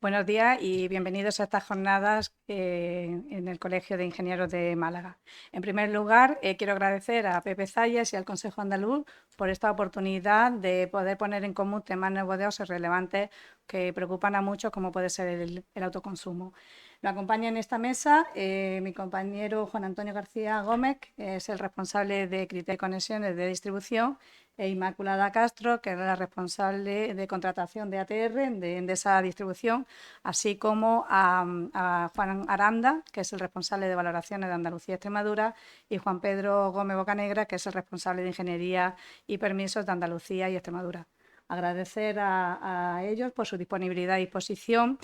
Buenos días y bienvenidos a estas jornadas en el Colegio de Ingenieros de Málaga. En primer lugar, quiero agradecer a Pepe Zayas y al Consejo Andaluz por esta oportunidad de poder poner en común temas novedosos y relevantes que preocupan a muchos, como puede ser el autoconsumo. Me acompaña en esta mesa mi compañero Juan Antonio García Gómez, que es el responsable de Criterio y Conexiones de Distribución, e Inmaculada Castro, que es la responsable de contratación de ATR de esa distribución, así como a Juan Aranda, que es el responsable de valoraciones de Andalucía y Extremadura, y Juan Pedro Gómez Bocanegra, que es el responsable de Ingeniería y Permisos de Andalucía y Extremadura. Agradecer a ellos por su disponibilidad y disposición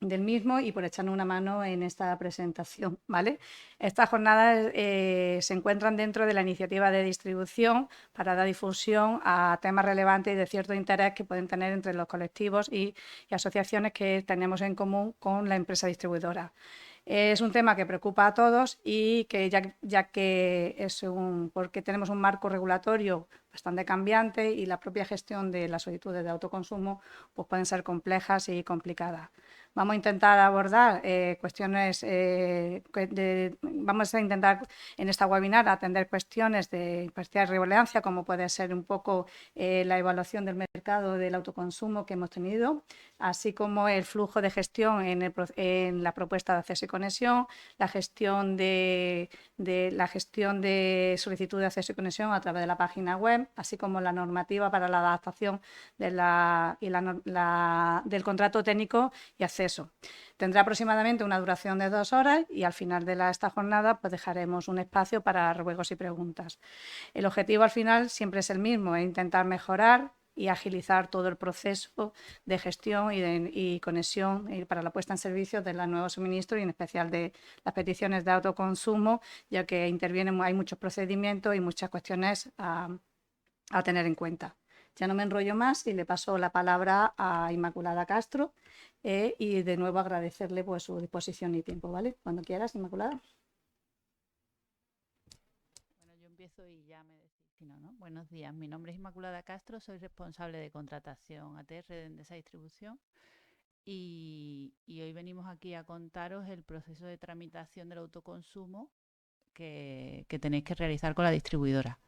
del mismo y por echarnos una mano en esta presentación, ¿vale? Estas jornadas se encuentran dentro de la iniciativa de distribución para dar difusión a temas relevantes y de cierto interés que pueden tener entre los colectivos y asociaciones que tenemos en común con la empresa distribuidora. Es un tema que preocupa a todos y que ya que porque tenemos un marco regulatorio bastante cambiante y la propia gestión de las solicitudes de autoconsumo pues pueden ser complejas y complicadas. Vamos a intentar abordar vamos a intentar en esta webinar atender cuestiones de especial relevancia, como puede ser un poco la evaluación del mercado del autoconsumo que hemos tenido, así como el flujo de gestión en la propuesta de acceso y conexión, la gestión de solicitud de acceso y conexión a través de la página web, así como la normativa para la adaptación del contrato técnico y acceso. Tendrá aproximadamente una duración de 2 horas y al final de esta jornada pues dejaremos un espacio para ruegos y preguntas. El objetivo al final siempre es el mismo, es intentar mejorar y agilizar todo el proceso de gestión y conexión para la puesta en servicio de los nuevos suministros y en especial de las peticiones de autoconsumo, ya que hay muchos procedimientos y muchas cuestiones a tener en cuenta. Ya no me enrollo más y le paso la palabra a Inmaculada Castro y de nuevo agradecerle pues, su disposición y tiempo, ¿vale? Cuando quieras, Inmaculada. Bueno, yo empiezo y ya me decís si no, ¿no? Buenos días, mi nombre es Inmaculada Castro, soy responsable de contratación ATR de Endesa Distribución y hoy venimos aquí a contaros el proceso de tramitación del autoconsumo que tenéis que realizar con la distribuidora.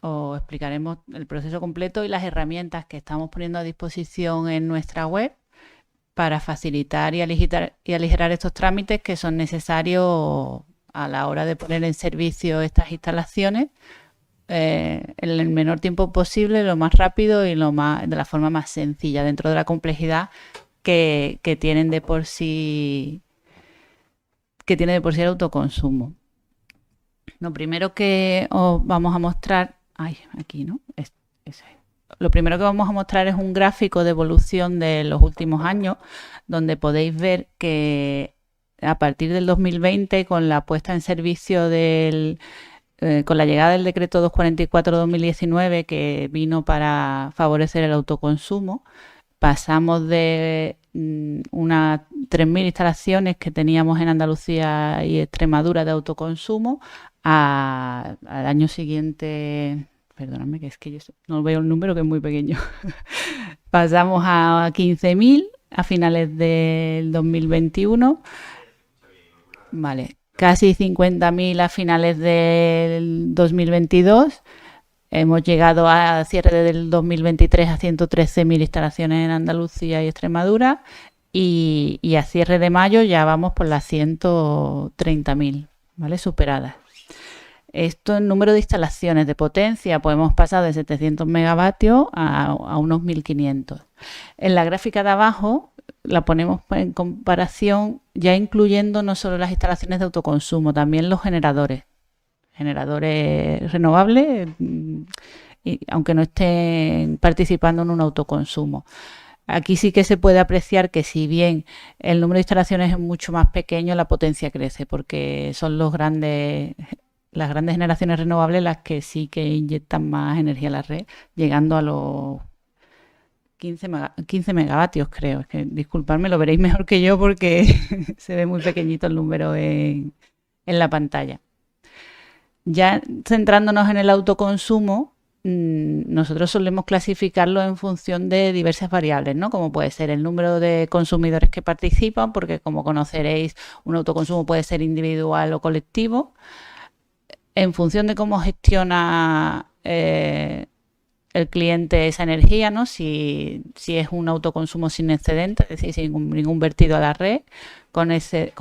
Os explicaremos el proceso completo y las herramientas que estamos poniendo a disposición en nuestra web para facilitar y aligerar estos trámites que son necesarios a la hora de poner en servicio estas instalaciones en el menor tiempo posible, lo más rápido y de la forma más sencilla, dentro de la complejidad que tienen de por sí el autoconsumo. Lo primero que os vamos a mostrar, aquí, ¿no? Lo primero que vamos a mostrar es un gráfico de evolución de los últimos años, donde podéis ver que a partir del 2020, con la puesta en servicio con la llegada del decreto 244/2019, que vino para favorecer el autoconsumo, pasamos de unas 3.000 instalaciones que teníamos en Andalucía y Extremadura de autoconsumo al año siguiente. Perdóname, que es que yo no veo el número, que es muy pequeño. Pasamos a 15.000 a finales del 2021. Vale, casi 50.000 a finales del 2022. Hemos llegado a cierre del 2023 a 113.000 instalaciones en Andalucía y Extremadura y a cierre de mayo ya vamos por las 130.000, ¿vale? Superadas. Esto en número de instalaciones de potencia, pues hemos pasado de 700 megavatios a unos 1.500. En la gráfica de abajo la ponemos en comparación, ya incluyendo no solo las instalaciones de autoconsumo, también los generadores renovables, aunque no estén participando en un autoconsumo. Aquí sí que se puede apreciar que si bien el número de instalaciones es mucho más pequeño, la potencia crece, porque son las grandes generaciones renovables las que sí que inyectan más energía a la red, llegando a los 15 megavatios, creo. Es que, disculpadme, lo veréis mejor que yo porque se ve muy pequeñito el número en la pantalla. Ya centrándonos en el autoconsumo, nosotros solemos clasificarlo en función de diversas variables, ¿no? Como puede ser el número de consumidores que participan, porque como conoceréis, un autoconsumo puede ser individual o colectivo. En función de cómo gestiona el cliente esa energía, ¿no? Si es un autoconsumo sin excedente, es decir, sin ningún vertido a la red, con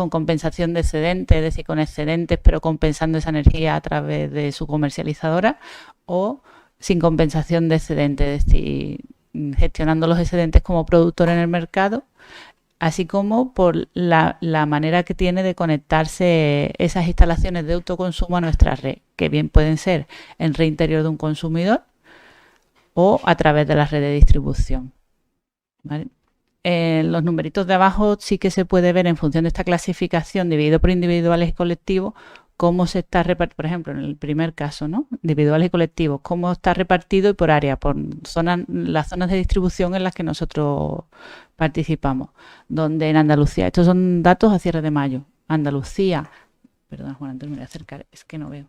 compensación de excedentes, es decir, con excedentes pero compensando esa energía a través de su comercializadora, o sin compensación de excedentes, es decir, gestionando los excedentes como productor en el mercado, así como por la manera que tiene de conectarse esas instalaciones de autoconsumo a nuestra red, que bien pueden ser en red interior de un consumidor o a través de la red de distribución. ¿Vale? En los numeritos de abajo sí que se puede ver en función de esta clasificación dividido por individuales y colectivos cómo se está repartido, por ejemplo, en el primer caso, ¿no? Individuales y colectivos, cómo está repartido y por área, por zonas, las zonas de distribución en las que nosotros participamos. Donde en Andalucía, estos son datos a cierre de mayo. Andalucía, perdón, Juan Antonio, me voy a acercar, es que no veo.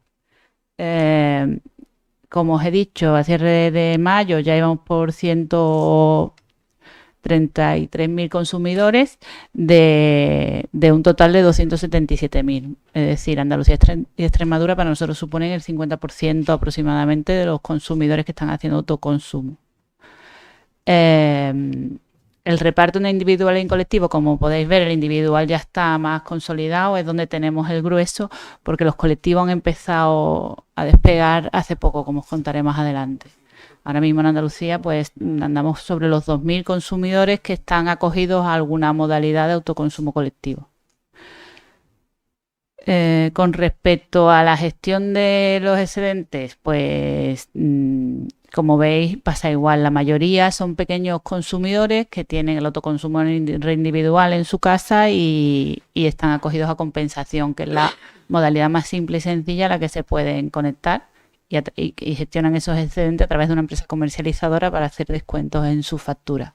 Como os he dicho, a cierre de mayo ya íbamos por 133.000 consumidores de un total de 277.000. Es decir, Andalucía y Extremadura para nosotros suponen el 50% aproximadamente de los consumidores que están haciendo autoconsumo. El reparto en individual y en colectivo, como podéis ver, el individual ya está más consolidado, es donde tenemos el grueso, porque los colectivos han empezado a despegar hace poco, como os contaré más adelante. Ahora mismo en Andalucía pues andamos sobre los 2.000 consumidores que están acogidos a alguna modalidad de autoconsumo colectivo. Con respecto a la gestión de los excedentes, pues como veis pasa igual. La mayoría son pequeños consumidores que tienen el autoconsumo individual en su casa y están acogidos a compensación, que es la modalidad más simple y sencilla a la que se pueden conectar y gestionan esos excedentes a través de una empresa comercializadora para hacer descuentos en su factura.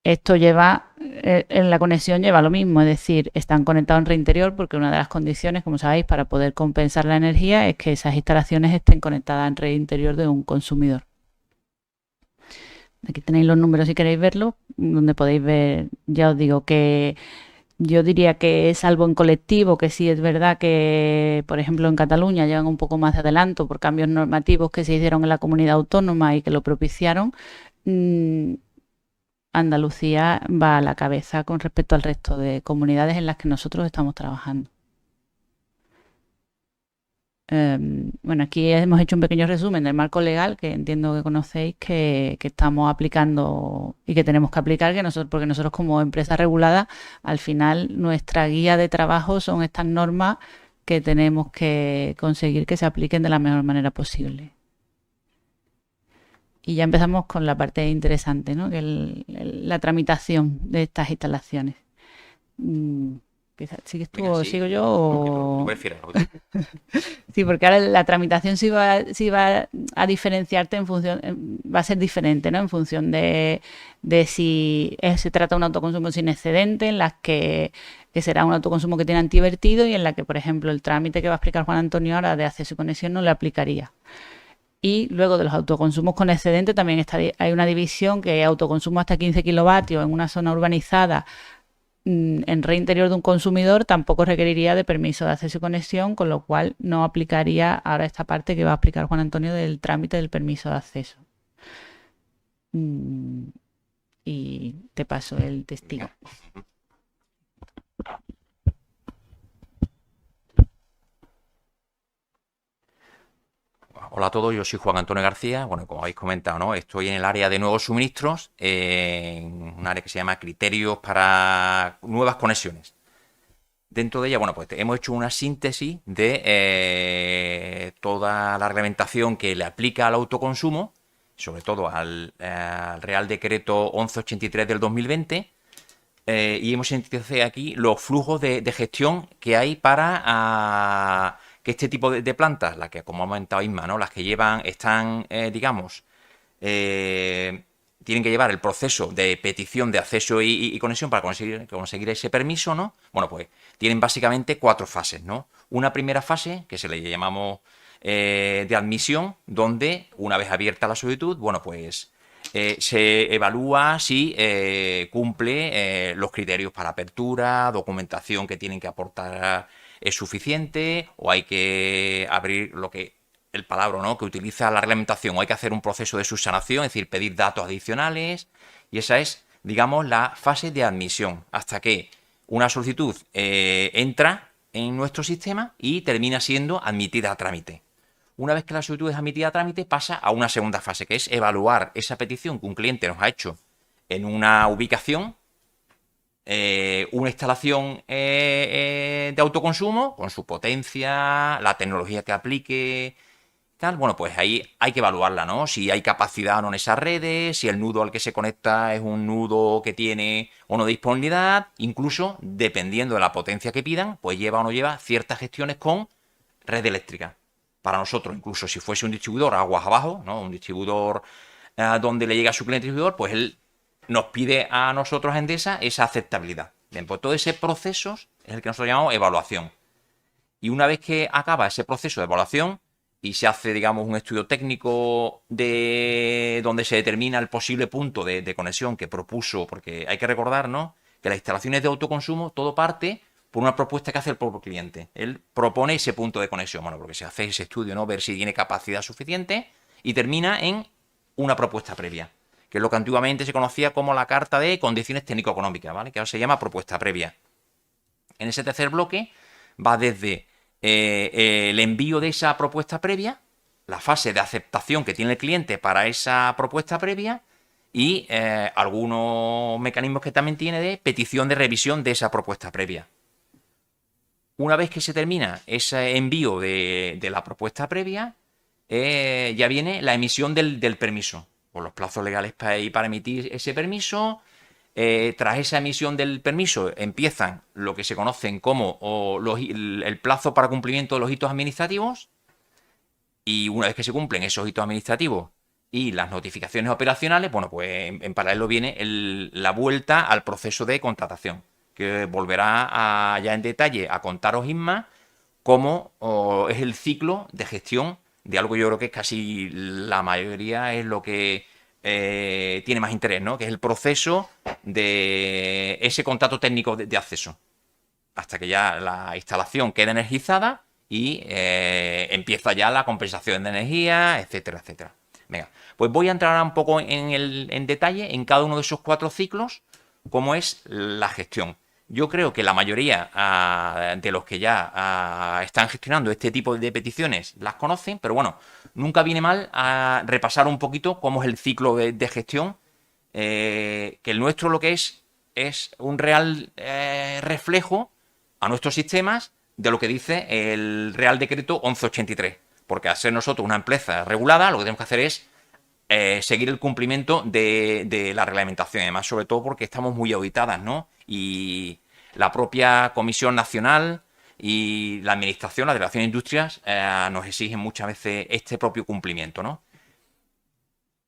Esto lleva, en la conexión lleva lo mismo, es decir, están conectados en red interior porque una de las condiciones, como sabéis, para poder compensar la energía es que esas instalaciones estén conectadas en red interior de un consumidor. Aquí tenéis los números si queréis verlo, donde podéis ver, ya os digo que yo diría que salvo en colectivo, que sí es verdad que, por ejemplo, en Cataluña llevan un poco más de adelanto por cambios normativos que se hicieron en la comunidad autónoma y que lo propiciaron. Andalucía va a la cabeza con respecto al resto de comunidades en las que nosotros estamos trabajando. Bueno, aquí hemos hecho un pequeño resumen del marco legal que entiendo que conocéis que estamos aplicando y que tenemos que aplicar, porque nosotros como empresa regulada, al final nuestra guía de trabajo son estas normas que tenemos que conseguir que se apliquen de la mejor manera posible. Y ya empezamos con la parte interesante, ¿no? Que es la tramitación de estas instalaciones. ¿Sigues tú o sigo yo? O... Sí, porque ahora la tramitación sí va a diferenciarte en función, va a ser diferente, ¿no? En función de si se trata de un autoconsumo sin excedente, en las que será un autoconsumo que tiene antivertido y en la que, por ejemplo, el trámite que va a explicar Juan Antonio ahora de acceso y conexión no le aplicaría. Y luego de los autoconsumos con excedente también hay una división que es autoconsumo hasta 15 kilovatios en una zona urbanizada en red interior de un consumidor tampoco requeriría de permiso de acceso y conexión, con lo cual no aplicaría ahora esta parte que va a explicar Juan Antonio del trámite del permiso de acceso. Y te paso el testigo. Hola a todos, yo soy Juan Antonio García. Bueno, como habéis comentado, ¿no? Estoy en el área de nuevos suministros, en un área que se llama criterios para nuevas conexiones. Dentro de ella, bueno, pues hemos hecho una síntesis de toda la reglamentación que le aplica al autoconsumo, sobre todo al Real Decreto 1183 del 2020, y hemos sintetizado aquí los flujos de gestión que hay para que este tipo de plantas, las que como ha comentado Isma, ¿no? Las que están, digamos, tienen que llevar el proceso de petición de acceso y conexión para conseguir ese permiso, ¿no? Bueno, pues tienen básicamente 4 fases, ¿no? Una primera fase, que se le llamamos de admisión, donde una vez abierta la solicitud, bueno, pues se evalúa si cumple los criterios para apertura, documentación que tienen que aportar es suficiente, o hay que abrir lo que el palabra, ¿no?, que utiliza la reglamentación, o hay que hacer un proceso de subsanación, es decir, pedir datos adicionales, y esa es, digamos, la fase de admisión, hasta que una solicitud entra en nuestro sistema y termina siendo admitida a trámite. Una vez que la solicitud es admitida a trámite, pasa a una segunda fase, que es evaluar esa petición que un cliente nos ha hecho en una ubicación, una instalación de autoconsumo, con su potencia, la tecnología que aplique, tal. Bueno, pues ahí hay que evaluarla, ¿no? Si hay capacidad o no en esas redes, si el nudo al que se conecta es un nudo que tiene o no disponibilidad, incluso dependiendo de la potencia que pidan, pues lleva o no lleva ciertas gestiones con red eléctrica. Para nosotros, incluso si fuese un distribuidor aguas abajo, ¿no?, un distribuidor donde le llega a su cliente distribuidor, pues él nos pide a nosotros, a Endesa, esa aceptabilidad. Bien, pues todo ese proceso es el que nosotros llamamos evaluación. Y una vez que acaba ese proceso de evaluación y se hace, digamos, un estudio técnico de donde se determina el posible punto de conexión que propuso, porque hay que recordar, ¿no?, que las instalaciones de autoconsumo, todo parte por una propuesta que hace el propio cliente. Él propone ese punto de conexión, bueno, porque se hace ese estudio, ¿no?, ver si tiene capacidad suficiente, y termina en una propuesta previa, que es lo que antiguamente se conocía como la carta de condiciones técnico-económicas, ¿vale?, que ahora se llama propuesta previa. En ese tercer bloque va desde el envío de esa propuesta previa, la fase de aceptación que tiene el cliente para esa propuesta previa, y algunos mecanismos que también tiene de petición de revisión de esa propuesta previa. Una vez que se termina ese envío de la propuesta previa, ya viene la emisión del permiso, con los plazos legales para emitir ese permiso. Tras esa emisión del permiso empiezan lo que se conocen como el plazo para cumplimiento de los hitos administrativos, y una vez que se cumplen esos hitos administrativos y las notificaciones operacionales, bueno, pues en paralelo viene la vuelta al proceso de contratación, que volverá ya en detalle a contaros Isma cómo es el ciclo de gestión de algo. Yo creo que es casi la mayoría es lo que tiene más interés, ¿no?, que es el proceso de ese contrato técnico de acceso, hasta que ya la instalación queda energizada y empieza ya la compensación de energía, etcétera, etcétera. Venga, pues voy a entrar ahora un poco en detalle en cada uno de esos 4 ciclos, cómo es la gestión. Yo creo que la mayoría de los que ya están gestionando este tipo de peticiones las conocen, pero bueno, nunca viene mal a repasar un poquito cómo es el ciclo de gestión, que el nuestro lo que es un real reflejo a nuestros sistemas de lo que dice el Real Decreto 1183, porque al ser nosotros una empresa regulada, lo que tenemos que hacer es seguir el cumplimiento de la reglamentación, además, sobre todo porque estamos muy auditadas, ¿no?, y la propia Comisión Nacional y la Administración, la Delegación de Industrias, nos exigen muchas veces este propio cumplimiento, ¿no?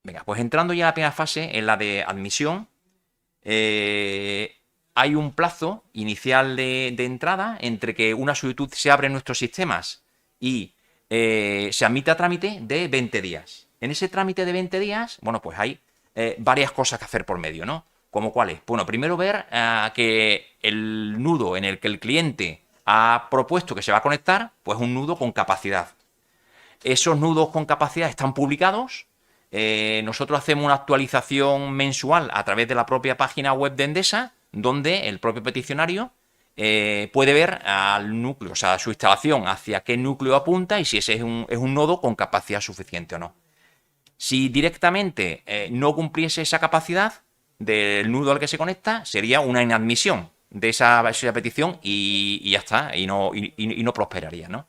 Venga, pues entrando ya a la primera fase, en la de admisión, hay un plazo inicial de entrada entre que una solicitud se abre en nuestros sistemas y se admite a trámite de 20 días. En ese trámite de 20 días, bueno, pues hay varias cosas que hacer por medio, ¿no? ¿Cómo cuáles? Bueno, primero ver que el nudo en el que el cliente ha propuesto que se va a conectar, pues es un nudo con capacidad. Esos nudos con capacidad están publicados. Nosotros hacemos una actualización mensual a través de la propia página web de Endesa, donde el propio peticionario puede ver al núcleo, o sea, su instalación, hacia qué núcleo apunta y si ese es un nodo con capacidad suficiente o no. Si directamente no cumpliese esa capacidad del nudo al que se conecta, sería una inadmisión de esa petición y ya está, y no prosperaría, ¿no?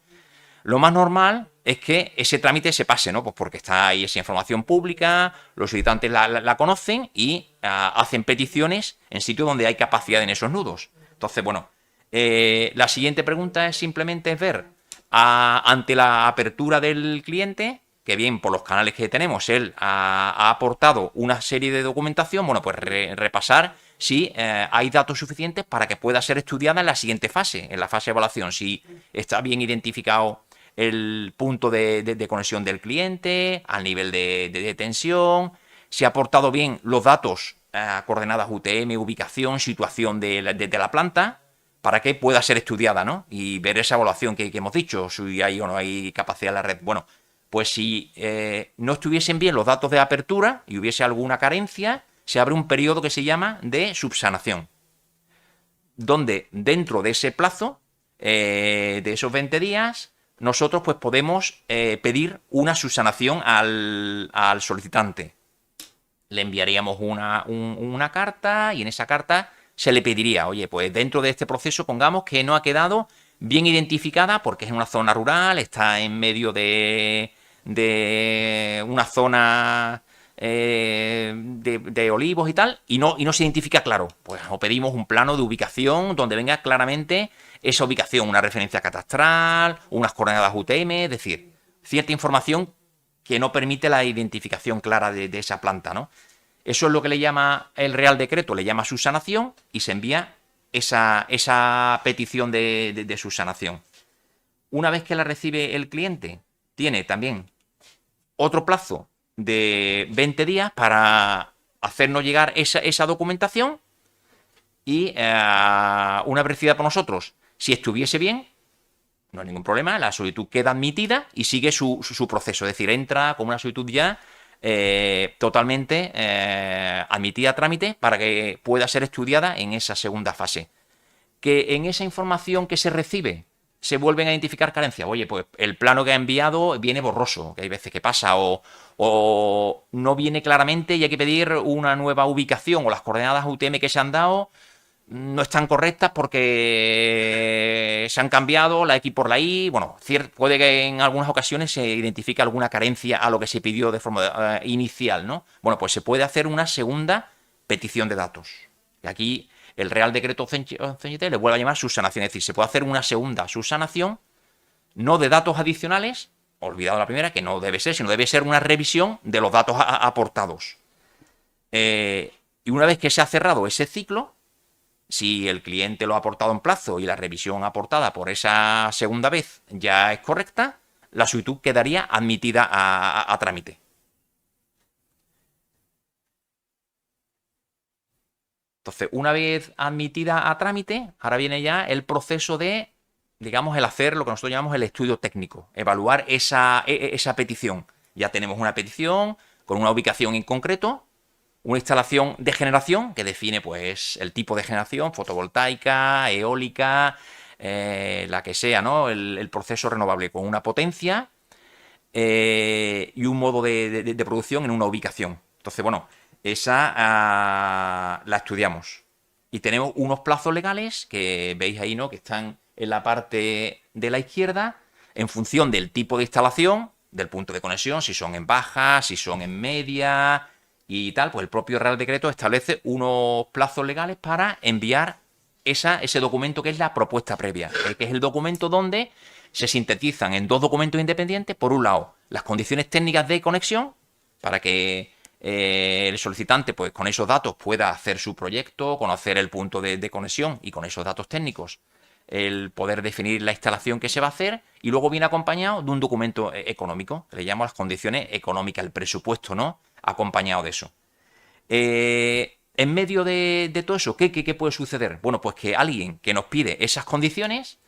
Lo más normal es que ese trámite se pase, ¿no? Pues porque está ahí esa información pública, los solicitantes la conocen y hacen peticiones en sitios donde hay capacidad en esos nudos. Entonces, bueno, la siguiente pregunta es simplemente ver ante la apertura del cliente, que bien por los canales que tenemos, él ha aportado una serie de documentación, bueno, pues repasar si hay datos suficientes para que pueda ser estudiada en la siguiente fase, en la fase de evaluación, si está bien identificado el punto de conexión del cliente, al nivel de tensión, si ha aportado bien los datos, coordenadas UTM, ubicación, situación de la planta, para que pueda ser estudiada, ¿no? Y ver esa evaluación que hemos dicho, si hay o no hay capacidad en la red. Bueno, pues si no estuviesen bien los datos de apertura y hubiese alguna carencia, se abre un periodo que se llama de subsanación, donde dentro de ese plazo, de esos 20 días, nosotros pues podemos pedir una subsanación al solicitante. Le enviaríamos una carta y en esa carta se le pediría, oye, pues dentro de este proceso pongamos que no ha quedado bien identificada porque es en una zona rural, está en medio de una zona de olivos y tal, y no se identifica claro. Pues o pedimos un plano de ubicación donde venga claramente esa ubicación, una referencia catastral, unas coordenadas UTM, es decir, cierta información que no permite la identificación clara de esa planta, ¿no? Eso es lo que le llama el Real Decreto, le llama subsanación y se envía esa petición de subsanación. Una vez que la recibe el cliente, tiene también otro plazo de 20 días para hacernos llegar esa documentación y una vez recibida por nosotros, si estuviese bien, no hay ningún problema, la solicitud queda admitida y sigue su proceso, es decir, entra como una solicitud ya totalmente admitida a trámite para que pueda ser estudiada en esa segunda fase. Que en esa información que se recibe se vuelven a identificar carencias. Oye, pues el plano que ha enviado viene borroso, que hay veces que pasa, o no viene claramente y hay que pedir una nueva ubicación, o las coordenadas UTM que se han dado no están correctas porque se han cambiado la X por la Y. Bueno, puede que en algunas ocasiones se identifique alguna carencia a lo que se pidió de forma inicial, ¿no? Bueno, pues se puede hacer una segunda petición de datos. Y aquí el Real Decreto CNT le vuelve a llamar subsanación, es decir, se puede hacer una segunda subsanación, no de datos adicionales, olvidado la primera, que no debe ser, sino debe ser una revisión de los datos aportados. Y una vez que se ha cerrado ese ciclo, si el cliente lo ha aportado en plazo y la revisión aportada por esa segunda vez ya es correcta, la solicitud quedaría admitida a trámite. Entonces, una vez admitida a trámite, ahora viene ya el proceso de, digamos, el hacer lo que nosotros llamamos el estudio técnico, evaluar esa petición. Ya tenemos una petición con una ubicación en concreto, una instalación de generación que define pues el tipo de generación, fotovoltaica, eólica, la que sea, ¿no? El proceso renovable con una potencia y un modo de producción en una ubicación. Entonces, bueno, esa la estudiamos. Y tenemos unos plazos legales que veis ahí, ¿no? Que están en la parte de la izquierda, en función del tipo de instalación, del punto de conexión, si son en baja, si son en media y tal, pues el propio Real Decreto establece unos plazos legales para enviar ese documento que es la propuesta previa, que es el documento donde se sintetizan en dos documentos independientes, por un lado, las condiciones técnicas de conexión, para que el solicitante, pues con esos datos pueda hacer su proyecto, conocer el punto de conexión y con esos datos técnicos el poder definir la instalación que se va a hacer, y luego viene acompañado de un documento económico, que le llamamos las condiciones económicas, el presupuesto, ¿no? Acompañado de eso. En medio de todo eso, ¿qué puede suceder? Bueno, pues que alguien que nos pide esas condiciones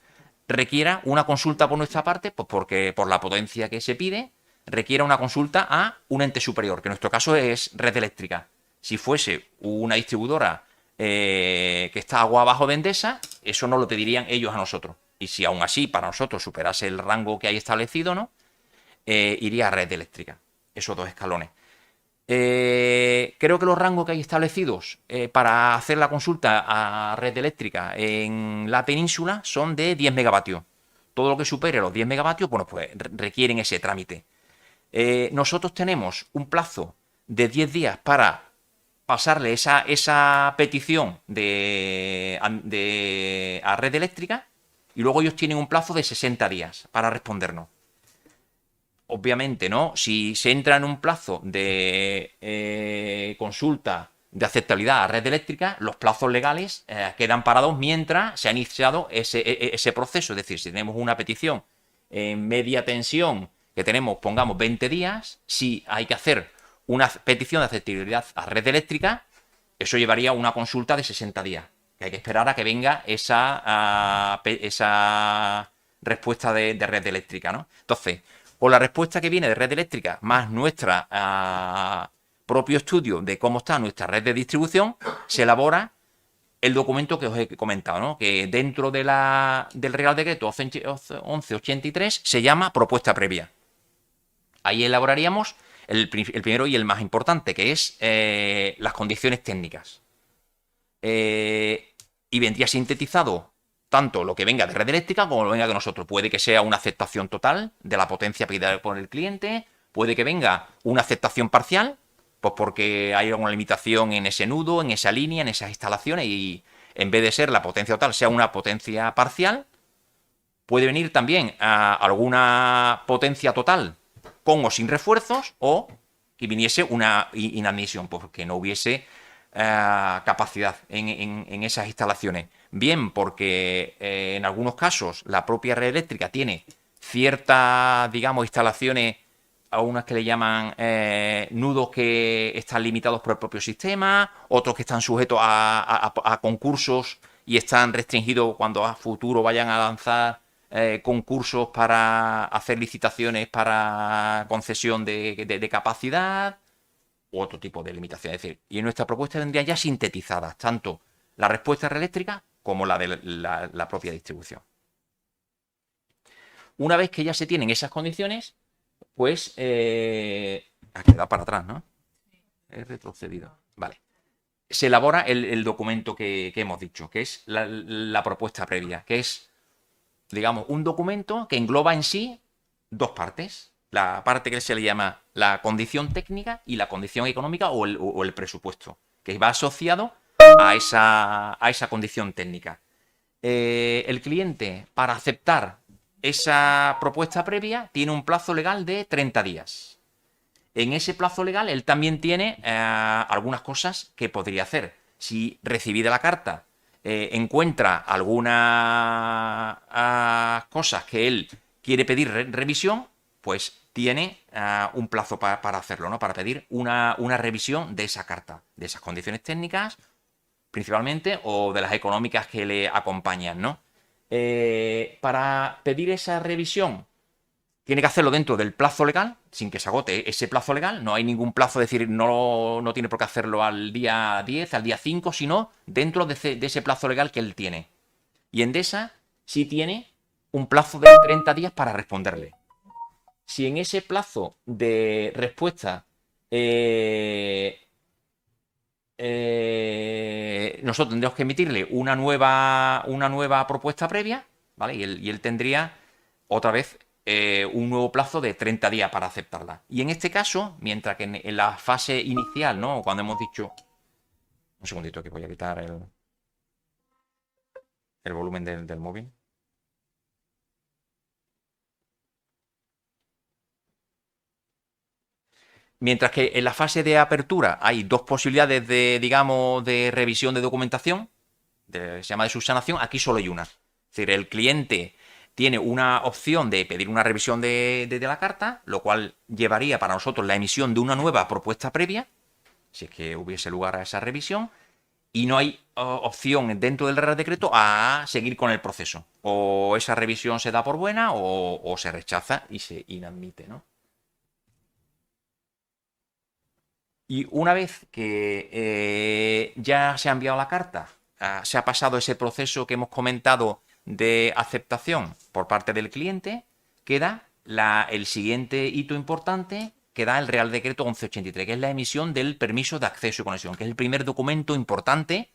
requiera una consulta por nuestra parte, pues porque por la potencia que se pide, requiera una consulta a un ente superior, que en nuestro caso es Red Eléctrica. Si fuese una distribuidora que está agua abajo de Endesa, eso no lo pedirían ellos a nosotros. Y si aún así para nosotros superase el rango que hay establecido, ¿no? Iría a Red Eléctrica, esos dos escalones. Creo que los rangos que hay establecidos para hacer la consulta a Red Eléctrica en la península son de 10 megavatios. Todo lo que supere los 10 megavatios, bueno, pues requieren ese trámite. Nosotros tenemos un plazo de 10 días para pasarle esa petición a Red Eléctrica, y luego ellos tienen un plazo de 60 días para respondernos. Obviamente, ¿no? Si se entra en un plazo de consulta de aceptabilidad a Red Eléctrica, los plazos legales quedan parados mientras se ha iniciado ese proceso. Es decir, si tenemos una petición en media tensión, que tenemos, pongamos 20 días, si hay que hacer una petición de accesibilidad a red eléctrica, eso llevaría una consulta de 60 días, que hay que esperar a que venga esa respuesta de red eléctrica, ¿no? Entonces, con la respuesta que viene de red eléctrica, más nuestra propio estudio de cómo está nuestra red de distribución, se elabora el documento que os he comentado, ¿no? Que dentro del Real Decreto 1183 se llama propuesta previa. Ahí elaboraríamos el primero y el más importante, que es las condiciones técnicas. Y vendría sintetizado tanto lo que venga de red eléctrica como lo que venga de nosotros. Puede que sea una aceptación total de la potencia pedida por el cliente, puede que venga una aceptación parcial, pues porque hay alguna limitación en ese nudo, en esa línea, en esas instalaciones, y en vez de ser la potencia total, sea una potencia parcial. Puede venir también a alguna potencia total con o sin refuerzos, o que viniese una inadmisión, porque no hubiese capacidad en esas instalaciones. Bien, porque en algunos casos la propia red eléctrica tiene ciertas, digamos, instalaciones, a unas que le llaman nudos que están limitados por el propio sistema, otros que están sujetos a concursos y están restringidos cuando a futuro vayan a lanzar concursos para hacer licitaciones para concesión de capacidad, u otro tipo de limitaciones. Es decir, y en nuestra propuesta tendrían ya sintetizadas tanto la respuesta eléctrica como la de la propia distribución. Una vez que ya se tienen esas condiciones, pues ha quedado para atrás, ¿no? He retrocedido. Vale. Se elabora el documento que hemos dicho, que es la propuesta previa, que es, digamos, un documento que engloba en sí dos partes. La parte que se le llama la condición técnica y la condición económica o el presupuesto, que va asociado a esa condición técnica. El cliente, para aceptar esa propuesta previa, tiene un plazo legal de 30 días. En ese plazo legal, él también tiene algunas cosas que podría hacer. Si recibida la carta encuentra algunas cosas que él quiere pedir revisión, pues tiene un plazo para hacerlo, ¿no? Para pedir una revisión de esa carta, de esas condiciones técnicas, principalmente, o de las económicas que le acompañan, ¿no? Para pedir esa revisión, tiene que hacerlo dentro del plazo legal, sin que se agote ese plazo legal. No hay ningún plazo, es decir, no tiene por qué hacerlo al día 10, al día 5, sino dentro de ese plazo legal que él tiene. Y Endesa sí tiene un plazo de 30 días para responderle. Si en ese plazo de respuesta nosotros tendríamos que emitirle una nueva propuesta previa, ¿vale? Y él tendría otra vez un nuevo plazo de 30 días para aceptarla. Y en este caso, mientras que en la fase inicial, ¿no? Cuando hemos dicho... Un segundito que voy a quitar el volumen del móvil. Mientras que en la fase de apertura hay dos posibilidades digamos, de revisión de documentación, se llama de subsanación, aquí solo hay una. Es decir, el cliente tiene una opción de pedir una revisión de la carta, lo cual llevaría para nosotros la emisión de una nueva propuesta previa, si es que hubiese lugar a esa revisión, y no hay opción dentro del Real Decreto a seguir con el proceso. O esa revisión se da por buena o se rechaza y se inadmite, ¿no? Y una vez que ya se ha enviado la carta, se ha pasado ese proceso que hemos comentado de aceptación por parte del cliente, queda el siguiente hito importante, que da el Real Decreto 1183, que es la emisión del permiso de acceso y conexión, que es el primer documento importante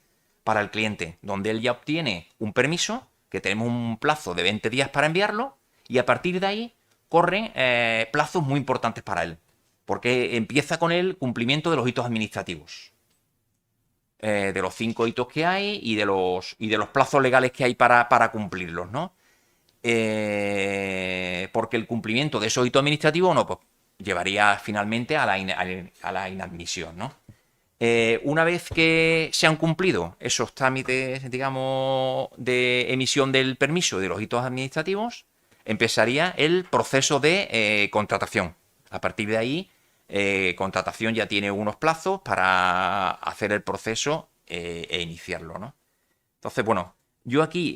para el cliente, donde él ya obtiene un permiso, que tenemos un plazo de 20 días para enviarlo, y a partir de ahí corren plazos muy importantes para él, porque empieza con el cumplimiento de los hitos administrativos, de los 5 hitos que hay y de los plazos legales que hay para cumplirlos, ¿no? Porque el cumplimiento de esos hitos administrativos no, pues, llevaría finalmente a la inadmisión, ¿no? Una vez que se han cumplido esos trámites, digamos, de emisión del permiso de los hitos administrativos, empezaría el proceso de contratación. A partir de ahí, contratación ya tiene unos plazos para hacer el proceso e iniciarlo, ¿no? Entonces, bueno, yo aquí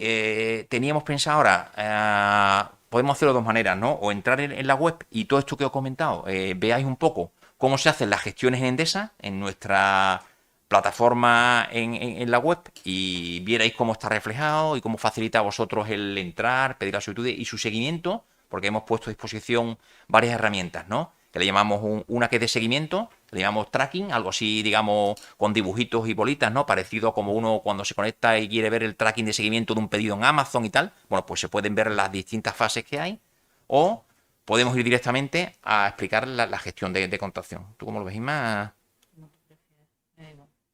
teníamos pensado ahora, podemos hacerlo de dos maneras, ¿no? O entrar en la web y todo esto que os he comentado, veáis un poco cómo se hacen las gestiones en Endesa, en nuestra plataforma en la web, y vierais cómo está reflejado y cómo facilita a vosotros el entrar, pedir la solicitud y su seguimiento, porque hemos puesto a disposición varias herramientas, ¿no? Que le llamamos una que es de seguimiento, le llamamos tracking, algo así, digamos, con dibujitos y bolitas, ¿no? Parecido a como uno cuando se conecta y quiere ver el tracking de seguimiento de un pedido en Amazon y tal. Bueno, pues se pueden ver las distintas fases que hay. O podemos ir directamente a explicar la gestión de contratación. ¿Tú cómo lo ves, Isma?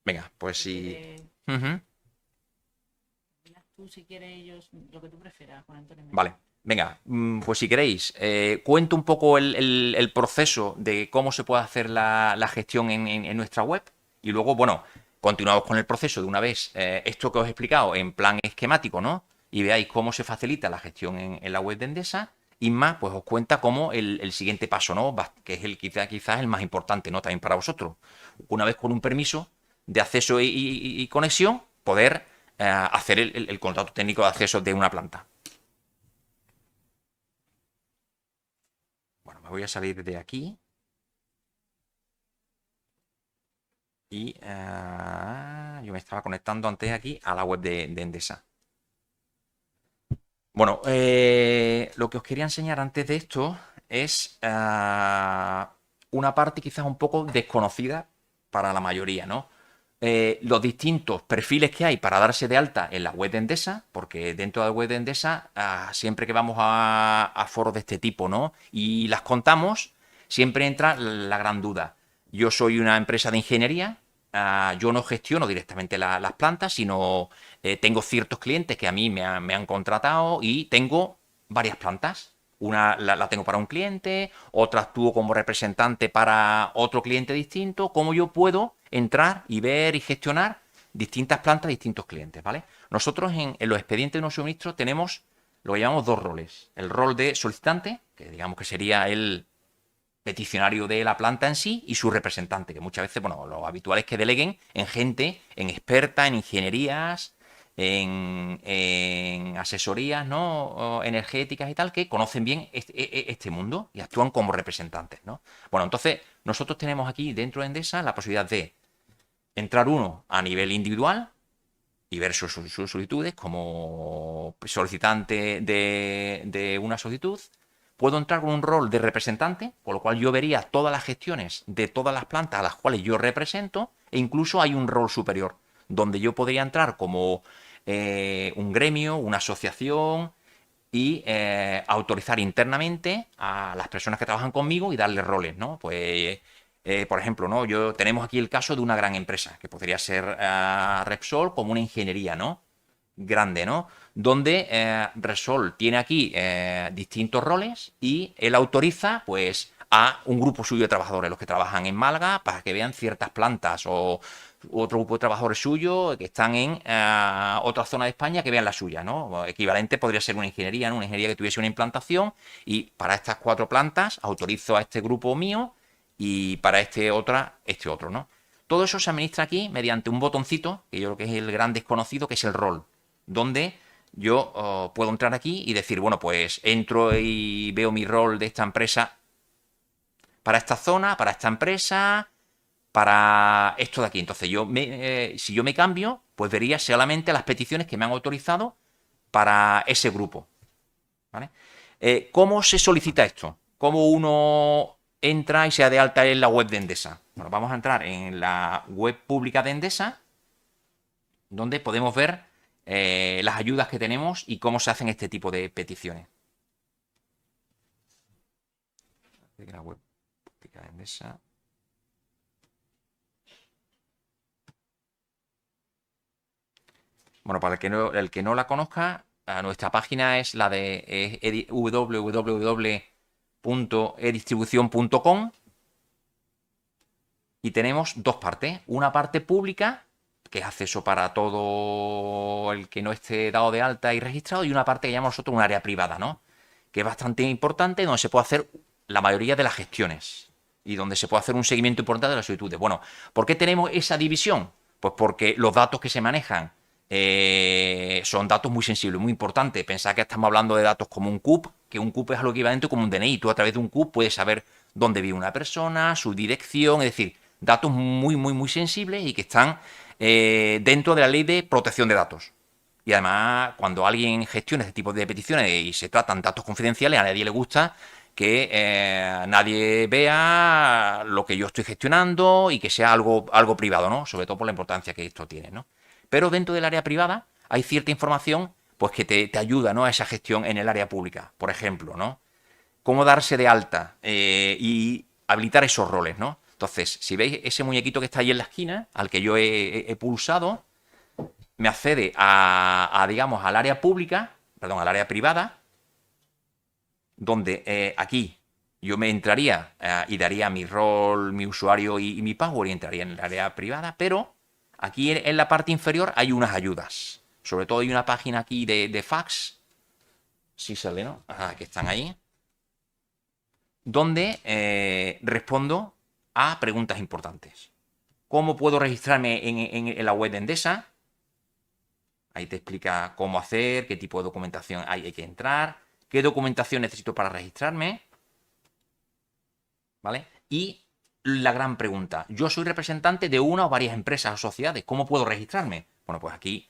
Venga, pues sí. Ujú. Tú, si quieres, ellos, lo que tú prefieras, Juan Antonio. Vale. Venga, pues si queréis, cuento un poco el proceso de cómo se puede hacer la gestión en nuestra web y luego, bueno, continuamos con el proceso de una vez esto que os he explicado en plan esquemático, ¿no? Y veáis cómo se facilita la gestión en la web de Endesa. Y más, pues os cuenta cómo el siguiente paso, ¿no? Que es quizás el más importante, ¿no? También para vosotros. Una vez con un permiso de acceso y conexión, poder hacer el contrato técnico de acceso de una planta. Bueno, me voy a salir de aquí. Y yo me estaba conectando antes aquí a la web de Endesa. Bueno, lo que os quería enseñar antes de esto es una parte quizás un poco desconocida para la mayoría, ¿no? Los distintos perfiles que hay para darse de alta en la web de Endesa, porque dentro de la web de Endesa, siempre que vamos a foros de este tipo, ¿no? Y las contamos, siempre entra la gran duda. Yo soy una empresa de ingeniería, yo no gestiono directamente las plantas, sino tengo ciertos clientes que a mí me han contratado y tengo varias plantas. Una la tengo para un cliente, otra actúo como representante para otro cliente distinto. ¿Cómo yo puedo entrar y ver y gestionar distintas plantas, distintos clientes, ¿vale? Nosotros en los expedientes de unos suministros tenemos lo que llamamos dos roles. El rol de solicitante, que digamos que sería el peticionario de la planta en sí, y su representante, que muchas veces, bueno, lo habitual es que deleguen en gente, en experta, en ingenierías, en asesorías, ¿no? Energéticas y tal, que conocen bien este mundo y actúan como representantes, ¿no? Bueno, entonces nosotros tenemos aquí dentro de Endesa la posibilidad de entrar uno a nivel individual y ver sus solicitudes como solicitante de una solicitud. Puedo entrar con un rol de representante, con lo cual yo vería todas las gestiones de todas las plantas a las cuales yo represento, e incluso hay un rol superior, donde yo podría entrar como un gremio, una asociación, y autorizar internamente a las personas que trabajan conmigo y darles roles, ¿no? Pues, por ejemplo, ¿no? Tenemos aquí el caso de una gran empresa, que podría ser Repsol, como una ingeniería, ¿no? Grande, ¿no? Donde Repsol tiene aquí distintos roles y él autoriza, pues, a un grupo suyo de trabajadores, los que trabajan en Málaga, para que vean ciertas plantas, o otro grupo de trabajadores suyos que están en otra zona de España que vean la suya, ¿no? Equivalente podría ser una ingeniería, ¿no? Una ingeniería que tuviese una implantación y para estas 4 plantas autorizo a este grupo mío y para este otro, ¿no? Todo eso se administra aquí mediante un botoncito, que yo creo que es el gran desconocido, que es el rol, donde yo puedo entrar aquí y decir, bueno, pues entro y veo mi rol de esta empresa para esta zona, para esta empresa, para esto de aquí. Entonces, si yo me cambio, pues vería solamente las peticiones que me han autorizado para ese grupo, ¿vale? ¿Cómo se solicita esto? ¿Cómo uno entra y se da de alta en la web de Endesa? Bueno, vamos a entrar en la web pública de Endesa, donde podemos ver las ayudas que tenemos y cómo se hacen este tipo de peticiones. La web pública de Endesa. Bueno, para el que no la conozca, nuestra página es la de www.edistribucion.com y tenemos dos partes. Una parte pública, que es acceso para todo el que no esté dado de alta y registrado, y una parte que llamamos nosotros un área privada, ¿no? que es bastante importante, donde se puede hacer la mayoría de las gestiones y donde se puede hacer un seguimiento importante de las solicitudes. Bueno, ¿por qué tenemos esa división? Pues porque los datos que se manejan son datos muy sensibles, muy importantes. Pensad que estamos hablando de datos como un CUP, que un CUP es algo equivalente como un DNI. Tú a través de un CUP puedes saber dónde vive una persona, su dirección, es decir, datos muy sensibles y que están dentro de la ley de protección de datos. Y además, cuando alguien gestiona este tipo de peticiones y se tratan datos confidenciales, a nadie le gusta que nadie vea lo que yo estoy gestionando y que sea algo privado, ¿no? Sobre todo por la importancia que esto tiene, ¿no? Pero dentro del área privada hay cierta información pues que te ayuda, ¿no?, a esa gestión en el área pública. Por ejemplo, ¿no?, cómo darse de alta y habilitar esos roles, ¿no? Entonces, si veis ese muñequito que está ahí en la esquina, al que yo he pulsado, me accede digamos, al área pública, perdón, al área privada, donde aquí yo me entraría y daría mi rol, mi usuario y mi password y entraría en el área privada, pero aquí en la parte inferior hay unas ayudas. Sobre todo hay una página aquí de fax, si sale, ¿no? Que están ahí, donde respondo a preguntas importantes. ¿Cómo puedo registrarme en la web de Endesa? Ahí te explica cómo hacer, qué tipo de documentación hay que entrar, qué documentación necesito para registrarme, ¿vale? Y la gran pregunta, yo soy representante de una o varias empresas o sociedades, ¿cómo puedo registrarme? Bueno, pues aquí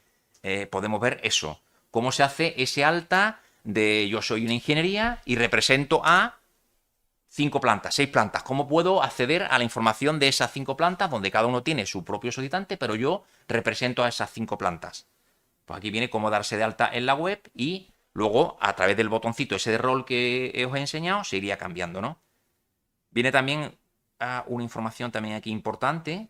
podemos ver eso, cómo se hace ese alta de yo soy una ingeniería y represento a 5 plantas, 6 plantas. ¿Cómo puedo acceder a la información de esas 5 plantas donde cada uno tiene su propio solicitante, pero yo represento a esas 5 plantas? Pues aquí viene cómo darse de alta en la web y luego a través del botoncito ese de rol que os he enseñado se iría cambiando, ¿no? Viene también una información también aquí importante.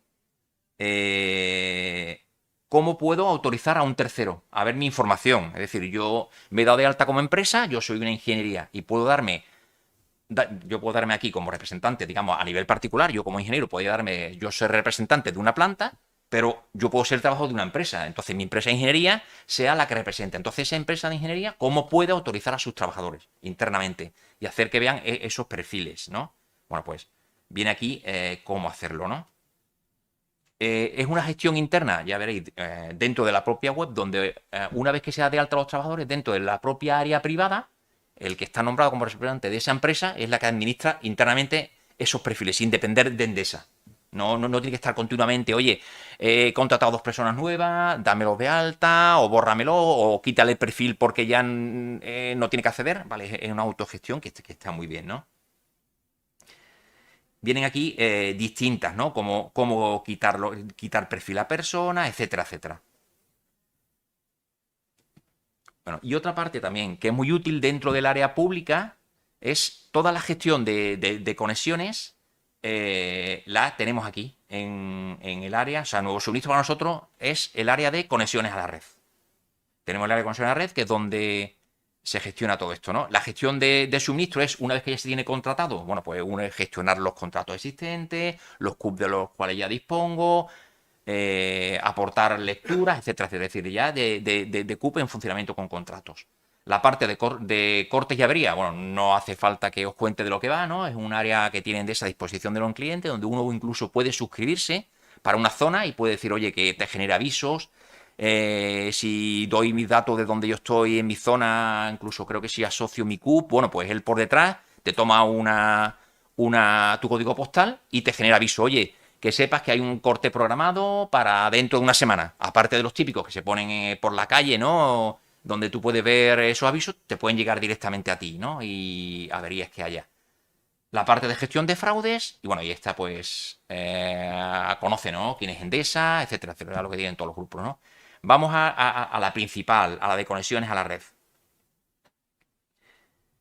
¿Cómo puedo autorizar a un tercero a ver mi información? Es decir, yo me he dado de alta como empresa, yo soy una ingeniería y puedo darme aquí como representante, digamos, a nivel particular. Yo como ingeniero podría darme, yo soy representante de una planta, pero yo puedo ser el trabajo de una empresa. Entonces mi empresa de ingeniería sea la que represente. Entonces esa empresa de ingeniería, ¿cómo puede autorizar a sus trabajadores internamente y hacer que vean esos perfiles, ¿no? Bueno, pues viene aquí cómo hacerlo, ¿no? Es una gestión interna, ya veréis, dentro de la propia web, donde una vez que se da de alta a los trabajadores, dentro de la propia área privada, el que está nombrado como representante de esa empresa es la que administra internamente esos perfiles, sin depender de Endesa. No tiene que estar continuamente, oye, he contratado 2 personas nuevas, dámelo de alta, o bórramelo, o quítale el perfil porque ya no tiene que acceder. Vale, es una autogestión que está muy bien, ¿no? Vienen aquí distintas, ¿no? Cómo quitar perfil a personas, etcétera, etcétera. Bueno, y otra parte también que es muy útil dentro del área pública es toda la gestión de conexiones. La tenemos aquí en el área, o sea, nuevo suministro para nosotros es el área de conexiones a la red. Tenemos el área de conexiones a la red, que es donde se gestiona todo esto, ¿no? La gestión de suministro es, una vez que ya se tiene contratado, bueno, pues uno es gestionar los contratos existentes, los CUP de los cuales ya dispongo, aportar lecturas, etcétera, etcétera. Es decir, ya de CUP en funcionamiento con contratos. La parte de cortes y avería, bueno, no hace falta que os cuente de lo que va, ¿no? Es un área que tienen de esa disposición de los clientes, donde uno incluso puede suscribirse para una zona y puede decir, oye, que te genera avisos. Si doy mis datos de donde yo estoy en mi zona, incluso creo que si asocio mi CUP, bueno, pues él por detrás te toma tu código postal y te genera aviso, oye, que sepas que hay un corte programado para dentro de una semana. Aparte de los típicos que se ponen por la calle, ¿no? Donde tú puedes ver esos avisos, te pueden llegar directamente a ti, ¿no? Y averías que haya. La parte de gestión de fraudes, y bueno, y esta pues conoce, ¿no? Quién es Endesa, etcétera, etcétera, lo que tienen todos los grupos, ¿no? Vamos a la principal, a la de conexiones a la red.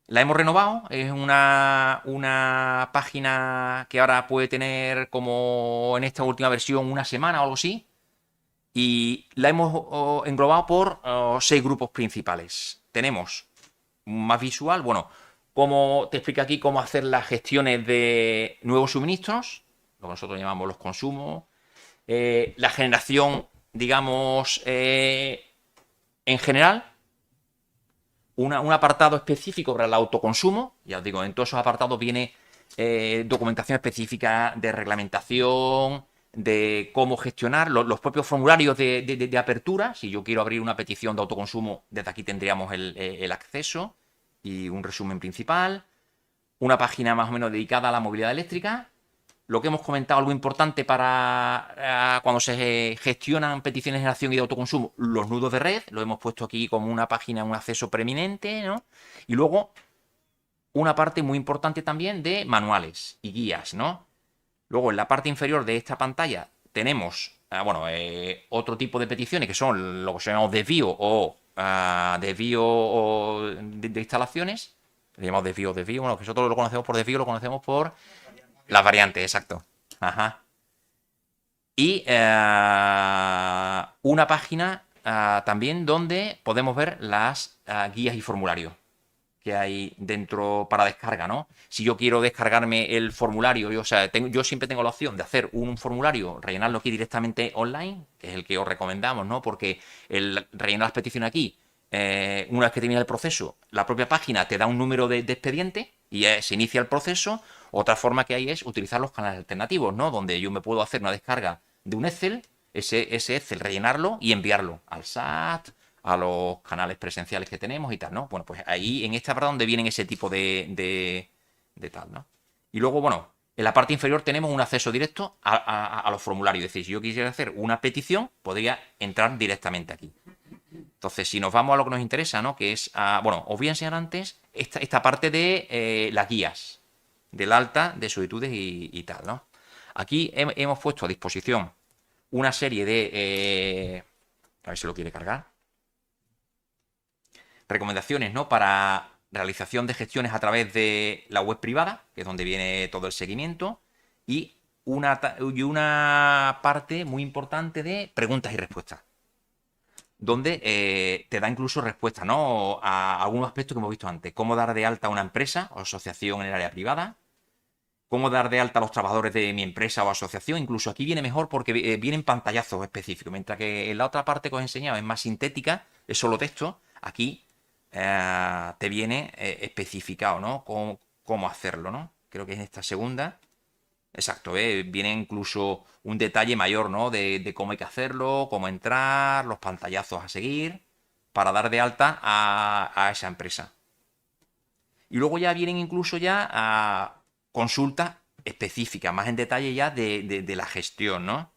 La hemos renovado, es una página que ahora puede tener como en esta última versión una semana o algo así. Y la hemos englobado por 6 grupos principales. Tenemos más visual, bueno, como te explica aquí cómo hacer las gestiones de nuevos suministros, lo que nosotros llamamos los consumos, la generación, digamos, en general, un apartado específico para el autoconsumo. Ya os digo, en todos esos apartados viene documentación específica de reglamentación, de cómo gestionar los propios formularios de apertura. Si yo quiero abrir una petición de autoconsumo, desde aquí tendríamos el acceso y un resumen principal. Una página más o menos dedicada a la movilidad eléctrica. Lo que hemos comentado, algo importante para cuando se gestionan peticiones de generación y de autoconsumo, los nudos de red, lo hemos puesto aquí como una página, un acceso preeminente, ¿no? Y luego una parte muy importante también de manuales y guías, ¿no? Luego en la parte inferior de esta pantalla tenemos, otro tipo de peticiones que son lo que llamamos desvío o desvío de instalaciones. Le llamamos desvío, bueno, que nosotros lo conocemos por desvío, lo conocemos por las variantes, exacto. Ajá. Y una página también donde podemos ver las guías y formularios que hay dentro para descarga, ¿no? Si yo quiero descargarme el formulario, yo siempre tengo la opción de hacer un formulario, rellenarlo aquí directamente online, que es el que os recomendamos, ¿no? Porque el rellenar las peticiones aquí, una vez que termina el proceso, la propia página te da un número de expediente y se inicia el proceso. Otra forma que hay es utilizar los canales alternativos, ¿no? Donde yo me puedo hacer una descarga de un Excel, ese Excel rellenarlo y enviarlo al SAT, a los canales presenciales que tenemos y tal, ¿no? Bueno, pues ahí en esta parte donde vienen ese tipo de tal, ¿no? Y luego, bueno, en la parte inferior tenemos un acceso directo a los formularios. Es decir, si yo quisiera hacer una petición, podría entrar directamente aquí. Entonces, si nos vamos a lo que nos interesa, ¿no? Que es, os voy a enseñar antes esta parte de las guías del alta de solicitudes y tal, ¿no? Aquí hemos puesto a disposición una serie de... a ver si lo quiere cargar. Recomendaciones, ¿no? Para realización de gestiones a través de la web privada, que es donde viene todo el seguimiento, y una parte muy importante de preguntas y respuestas, donde te da incluso respuestas, ¿no? A algunos aspectos que hemos visto antes. Cómo dar de alta a una empresa o asociación en el área privada, cómo dar de alta a los trabajadores de mi empresa o asociación. Incluso aquí viene mejor porque vienen pantallazos específicos, mientras que en la otra parte que os he enseñado es más sintética, es solo texto. Aquí te viene especificado, ¿no? Cómo hacerlo, ¿no? Creo que es en esta segunda. Exacto, viene incluso un detalle mayor, ¿no? De cómo hay que hacerlo, cómo entrar, los pantallazos a seguir, para dar de alta a esa empresa. Y luego ya vienen incluso ya a consultas específicas, más en detalle ya de la gestión, ¿no?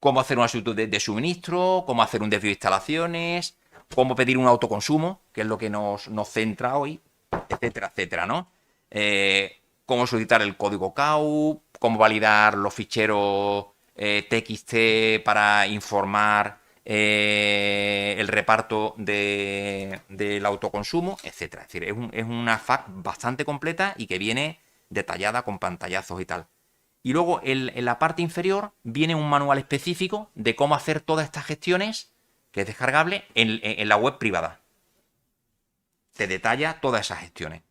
Cómo hacer una solicitud de suministro, cómo hacer un desvío de instalaciones, cómo pedir un autoconsumo, que es lo que nos centra hoy, etcétera, etcétera, ¿no? Cómo solicitar el código CAU, cómo validar los ficheros TXT para informar el reparto del autoconsumo, etcétera. Es decir, es una FAQ bastante completa y que viene detallada con pantallazos y tal. Y luego en la parte inferior viene un manual específico de cómo hacer todas estas gestiones, que es descargable en la web privada. Te detalla todas esas gestiones.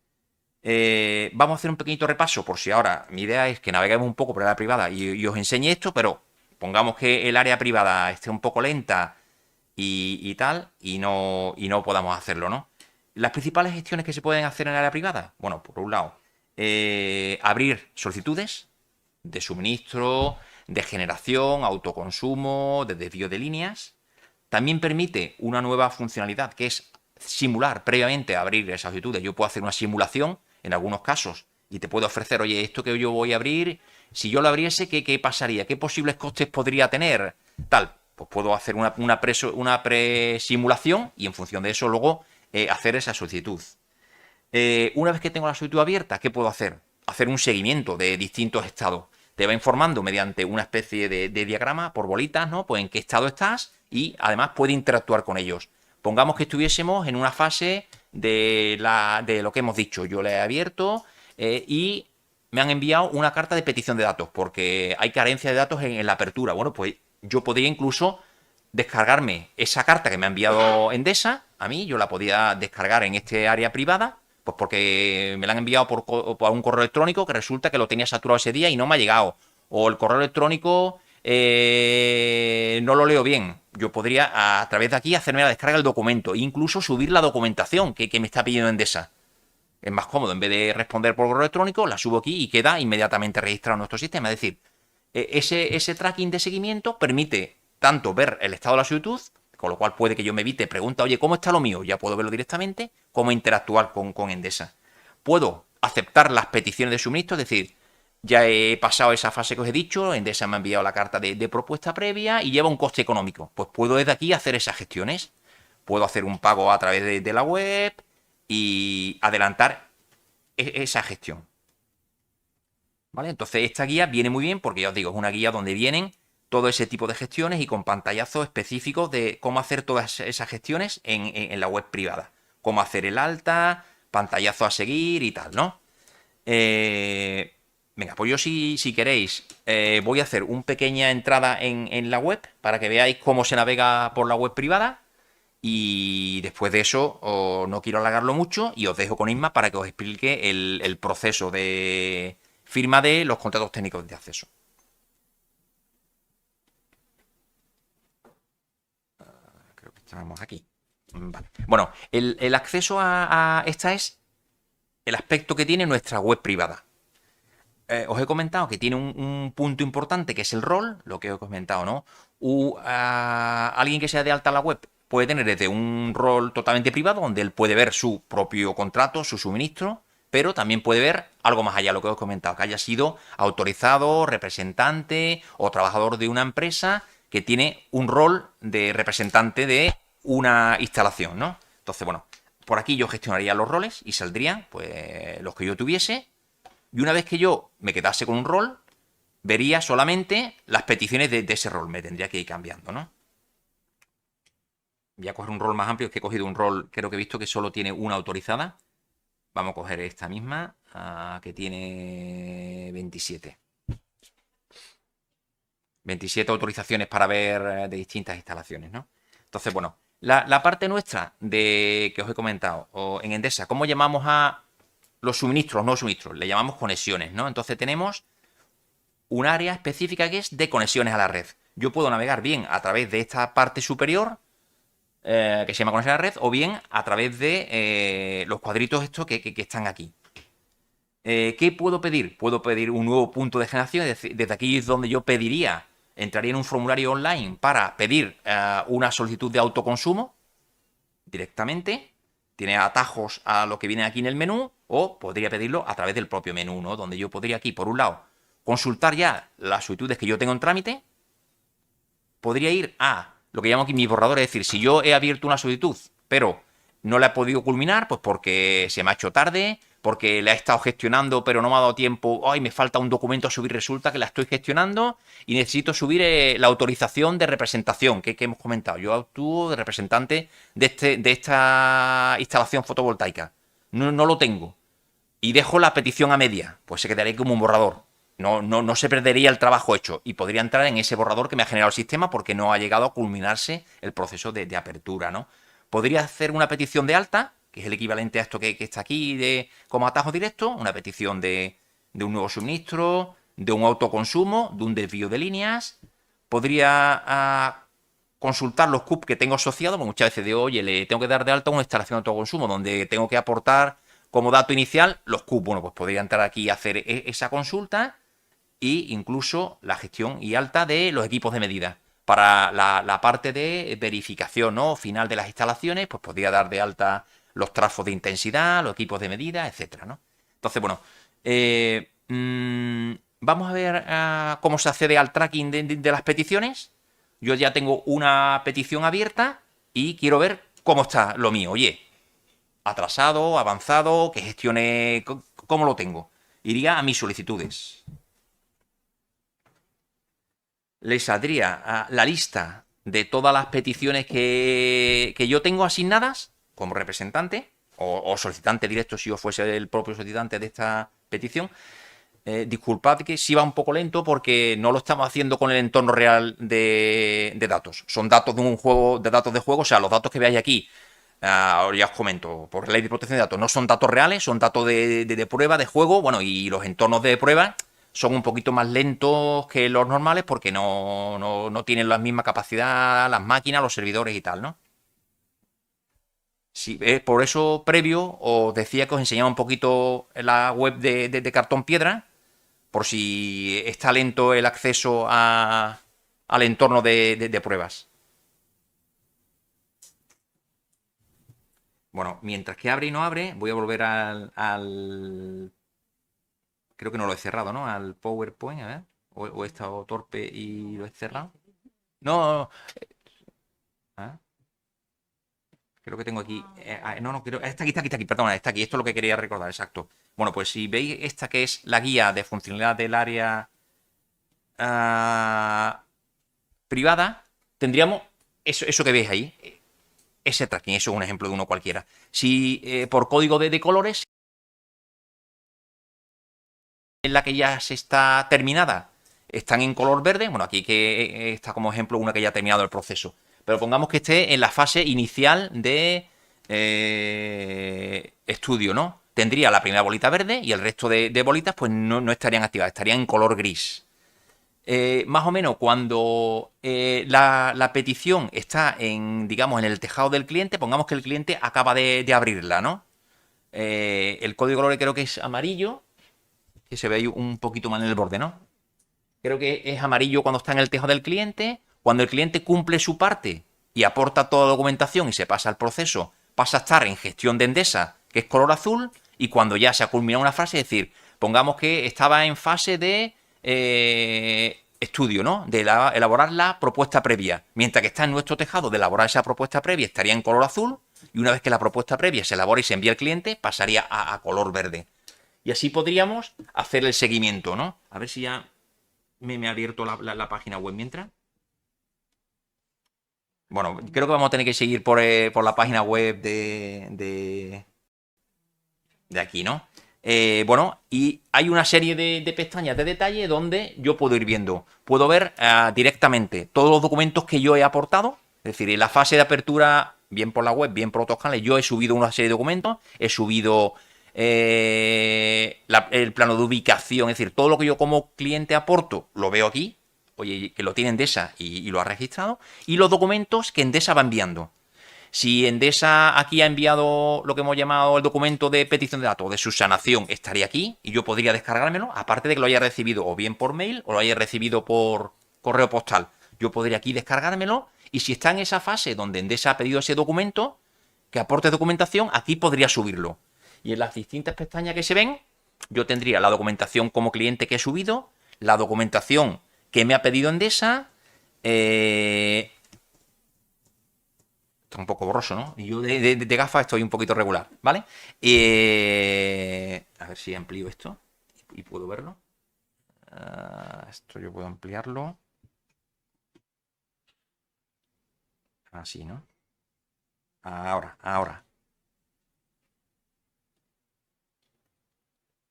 Vamos a hacer un pequeñito repaso, por si ahora mi idea es que naveguemos un poco por el área privada y os enseñe esto, pero pongamos que el área privada esté un poco lenta y tal, y no podamos hacerlo, ¿no? Las principales gestiones que se pueden hacer en el área privada, bueno, por un lado, abrir solicitudes de suministro, de generación, autoconsumo, de desvío de líneas. También permite una nueva funcionalidad que es simular previamente a abrir esas solicitudes. Yo puedo hacer una simulación en algunos casos y te puedo ofrecer, oye, esto que yo voy a abrir, si yo lo abriese, ¿qué pasaría? ¿Qué posibles costes podría tener? Tal, pues puedo hacer una presimulación y en función de eso luego hacer esa solicitud. Una vez que tengo la solicitud abierta, ¿qué puedo hacer? Hacer un seguimiento de distintos estados. Te va informando mediante una especie de diagrama por bolitas, ¿no? Pues en qué estado estás y además puede interactuar con ellos. Pongamos que estuviésemos en una fase de lo que hemos dicho. Yo le he abierto y me han enviado una carta de petición de datos porque hay carencia de datos en la apertura. Bueno, pues yo podría incluso descargarme esa carta que me ha enviado Endesa a mí. Yo la podía descargar en este área privada, pues porque me la han enviado por un correo electrónico que resulta que lo tenía saturado ese día y no me ha llegado. O el correo electrónico no lo leo bien. Yo podría a través de aquí hacerme la descarga del documento, incluso subir la documentación que me está pidiendo Endesa. Es más cómodo, en vez de responder por correo electrónico, la subo aquí y queda inmediatamente registrado en nuestro sistema. Es decir, ese tracking de seguimiento permite tanto ver el estado de la solicitud, con lo cual puede que yo me evite pregunta, oye, ¿cómo está lo mío? Ya puedo verlo directamente, cómo interactuar con Endesa. Puedo aceptar las peticiones de suministro, es decir, ya he pasado esa fase que os he dicho, Endesa me ha enviado la carta de propuesta previa y lleva un coste económico. Pues puedo desde aquí hacer esas gestiones. Puedo hacer un pago a través de la web y adelantar esa gestión. ¿Vale? Entonces esta guía viene muy bien porque ya os digo, es una guía donde vienen todo ese tipo de gestiones y con pantallazos específicos de cómo hacer todas esas gestiones en la web privada. Cómo hacer el alta, pantallazo a seguir y tal, ¿no? Venga, pues yo si queréis voy a hacer una pequeña entrada en la web para que veáis cómo se navega por la web privada y después de eso no quiero alargarlo mucho y os dejo con Isma para que os explique el proceso de firma de los contratos técnicos de acceso. Creo que estamos aquí. Vale. Bueno, el acceso a esta es el aspecto que tiene nuestra web privada. Os he comentado que tiene un punto importante que es el rol, lo que os he comentado, ¿no? Alguien que sea de alta en la web puede tener desde un rol totalmente privado, donde él puede ver su propio contrato, su suministro, pero también puede ver algo más allá, lo que os he comentado, que haya sido autorizado, representante o trabajador de una empresa que tiene un rol de representante de una instalación, ¿no? Entonces, bueno, por aquí yo gestionaría los roles y saldrían, pues, los que yo tuviese. Y una vez que yo me quedase con un rol, vería solamente las peticiones de ese rol. Me tendría que ir cambiando, ¿no? Voy a coger un rol más amplio, es que he cogido un rol, creo que he visto que solo tiene una autorizada. Vamos a coger esta misma, que tiene 27. 27 autorizaciones para ver de distintas instalaciones, ¿no? Entonces, bueno, la parte nuestra que os he comentado, en Endesa, ¿cómo llamamos a los suministros, no suministros? Le llamamos conexiones, ¿no? Entonces tenemos un área específica que es de conexiones a la red. Yo puedo navegar bien a través de esta parte superior, que se llama conexión a la red, o bien a través de los cuadritos estos que están aquí. ¿Qué puedo pedir? Puedo pedir un nuevo punto de generación, desde aquí es donde yo pediría, entraría en un formulario online para pedir una solicitud de autoconsumo directamente. Tiene atajos a lo que viene aquí en el menú, o podría pedirlo a través del propio menú, ¿no? Donde yo podría aquí, por un lado, consultar ya las solicitudes que yo tengo en trámite. Podría ir a lo que llamo aquí mi borrador, es decir, si yo he abierto una solicitud, pero no la he podido culminar, pues porque se me ha hecho tarde, porque la he estado gestionando, pero no me ha dado tiempo, ay, me falta un documento a subir, resulta que la estoy gestionando y necesito subir la autorización de representación, que hemos comentado. Yo actúo de representante de esta instalación fotovoltaica. No lo tengo. Y dejo la petición a media, pues se quedaría como un borrador. No se perdería el trabajo hecho y podría entrar en ese borrador que me ha generado el sistema porque no ha llegado a culminarse el proceso de apertura, ¿no? Podría hacer una petición de alta, que es el equivalente a esto que está aquí como atajo directo, una petición de un nuevo suministro, de un autoconsumo, de un desvío de líneas. Podría consultar los CUP que tengo asociados, porque muchas veces digo, oye, le tengo que dar de alta una instalación de autoconsumo donde tengo que aportar como dato inicial los CUP. Bueno, pues podría entrar aquí a hacer esa consulta e incluso la gestión y alta de los equipos de medida. Para la parte de verificación, ¿no?, final de las instalaciones, pues podría dar de alta los trafos de intensidad, los equipos de medida, etcétera, ¿no? Entonces, bueno, vamos a ver cómo se accede al tracking de las peticiones. Yo ya tengo una petición abierta y quiero ver cómo está lo mío. Oye, atrasado, avanzado, que gestione, cómo lo tengo. Iría a mis solicitudes. Le saldría la lista de todas las peticiones que yo tengo asignadas como representante o solicitante directo si yo fuese el propio solicitante de esta petición. Disculpad que sí va un poco lento porque no lo estamos haciendo con el entorno real de datos. Son datos de un juego, de datos de juego, o sea, los datos que veáis aquí, ya os comento, por ley de protección de datos, no son datos reales, son datos de prueba, de juego, bueno, y los entornos de prueba son un poquito más lentos que los normales porque no tienen la misma capacidad las máquinas, los servidores y tal, ¿no? Sí, por eso previo os decía que os enseñaba un poquito la web de Cartón Piedra, por si está lento el acceso al entorno de pruebas. Bueno, mientras que abre y no abre, voy a volver creo que no lo he cerrado, ¿no? Al PowerPoint, a ver. O he estado torpe y lo he cerrado. No. Ah, creo que tengo aquí. No, creo. Está aquí, perdona, está aquí. Esto es lo que quería recordar, exacto. Bueno, pues si veis esta que es la guía de funcionalidad del área privada, tendríamos eso que veis ahí. Ese tracking, eso es un ejemplo de uno cualquiera. Si por código de colores, en la que ya se está terminada, están en color verde, bueno, aquí que está como ejemplo una que ya ha terminado el proceso. Pero pongamos que esté en la fase inicial de estudio, ¿no? Tendría la primera bolita verde y el resto de bolitas pues no estarían activadas, estarían en color gris. Más o menos cuando la petición está digamos, en el tejado del cliente, pongamos que el cliente acaba de abrirla, ¿no? El código de color creo que es amarillo, que se ve ahí un poquito mal en el borde, ¿no? Creo que es amarillo cuando está en el tejado del cliente. Cuando el cliente cumple su parte y aporta toda la documentación y se pasa al proceso, pasa a estar en gestión de Endesa, que es color azul, y cuando ya se ha culminado una fase, es decir, pongamos que estaba en fase de estudio, ¿no? De elaborar la propuesta previa. Mientras que está en nuestro tejado de elaborar esa propuesta previa, estaría en color azul, y una vez que la propuesta previa se elabora y se envía al cliente, pasaría a color verde. Y así podríamos hacer el seguimiento, ¿no? A ver si ya me ha abierto la página web mientras. Bueno, creo que vamos a tener que seguir por la página web de aquí, ¿no? Bueno, y hay una serie de pestañas de detalle donde yo puedo ir viendo. Puedo ver directamente todos los documentos que yo he aportado. Es decir, en la fase de apertura, bien por la web, bien por otros canales, yo he subido una serie de documentos. He subido el plano de ubicación. Es decir, todo lo que yo como cliente aporto, lo veo aquí. Oye, que lo tiene Endesa y lo ha registrado. Y los documentos que Endesa va enviando. Si Endesa aquí ha enviado lo que hemos llamado el documento de petición de datos de subsanación, estaría aquí y yo podría descargármelo, aparte de que lo haya recibido o bien por mail o lo haya recibido por correo postal. Yo podría aquí descargármelo y si está en esa fase donde Endesa ha pedido ese documento, que aporte documentación, aquí podría subirlo. Y en las distintas pestañas que se ven, yo tendría la documentación como cliente que he subido, la documentación que me ha pedido Endesa, está un poco borroso, ¿no? Y yo de gafas estoy un poquito regular, ¿vale? A ver si amplío esto y puedo verlo. Esto yo puedo ampliarlo. Así, ¿no? Ahora.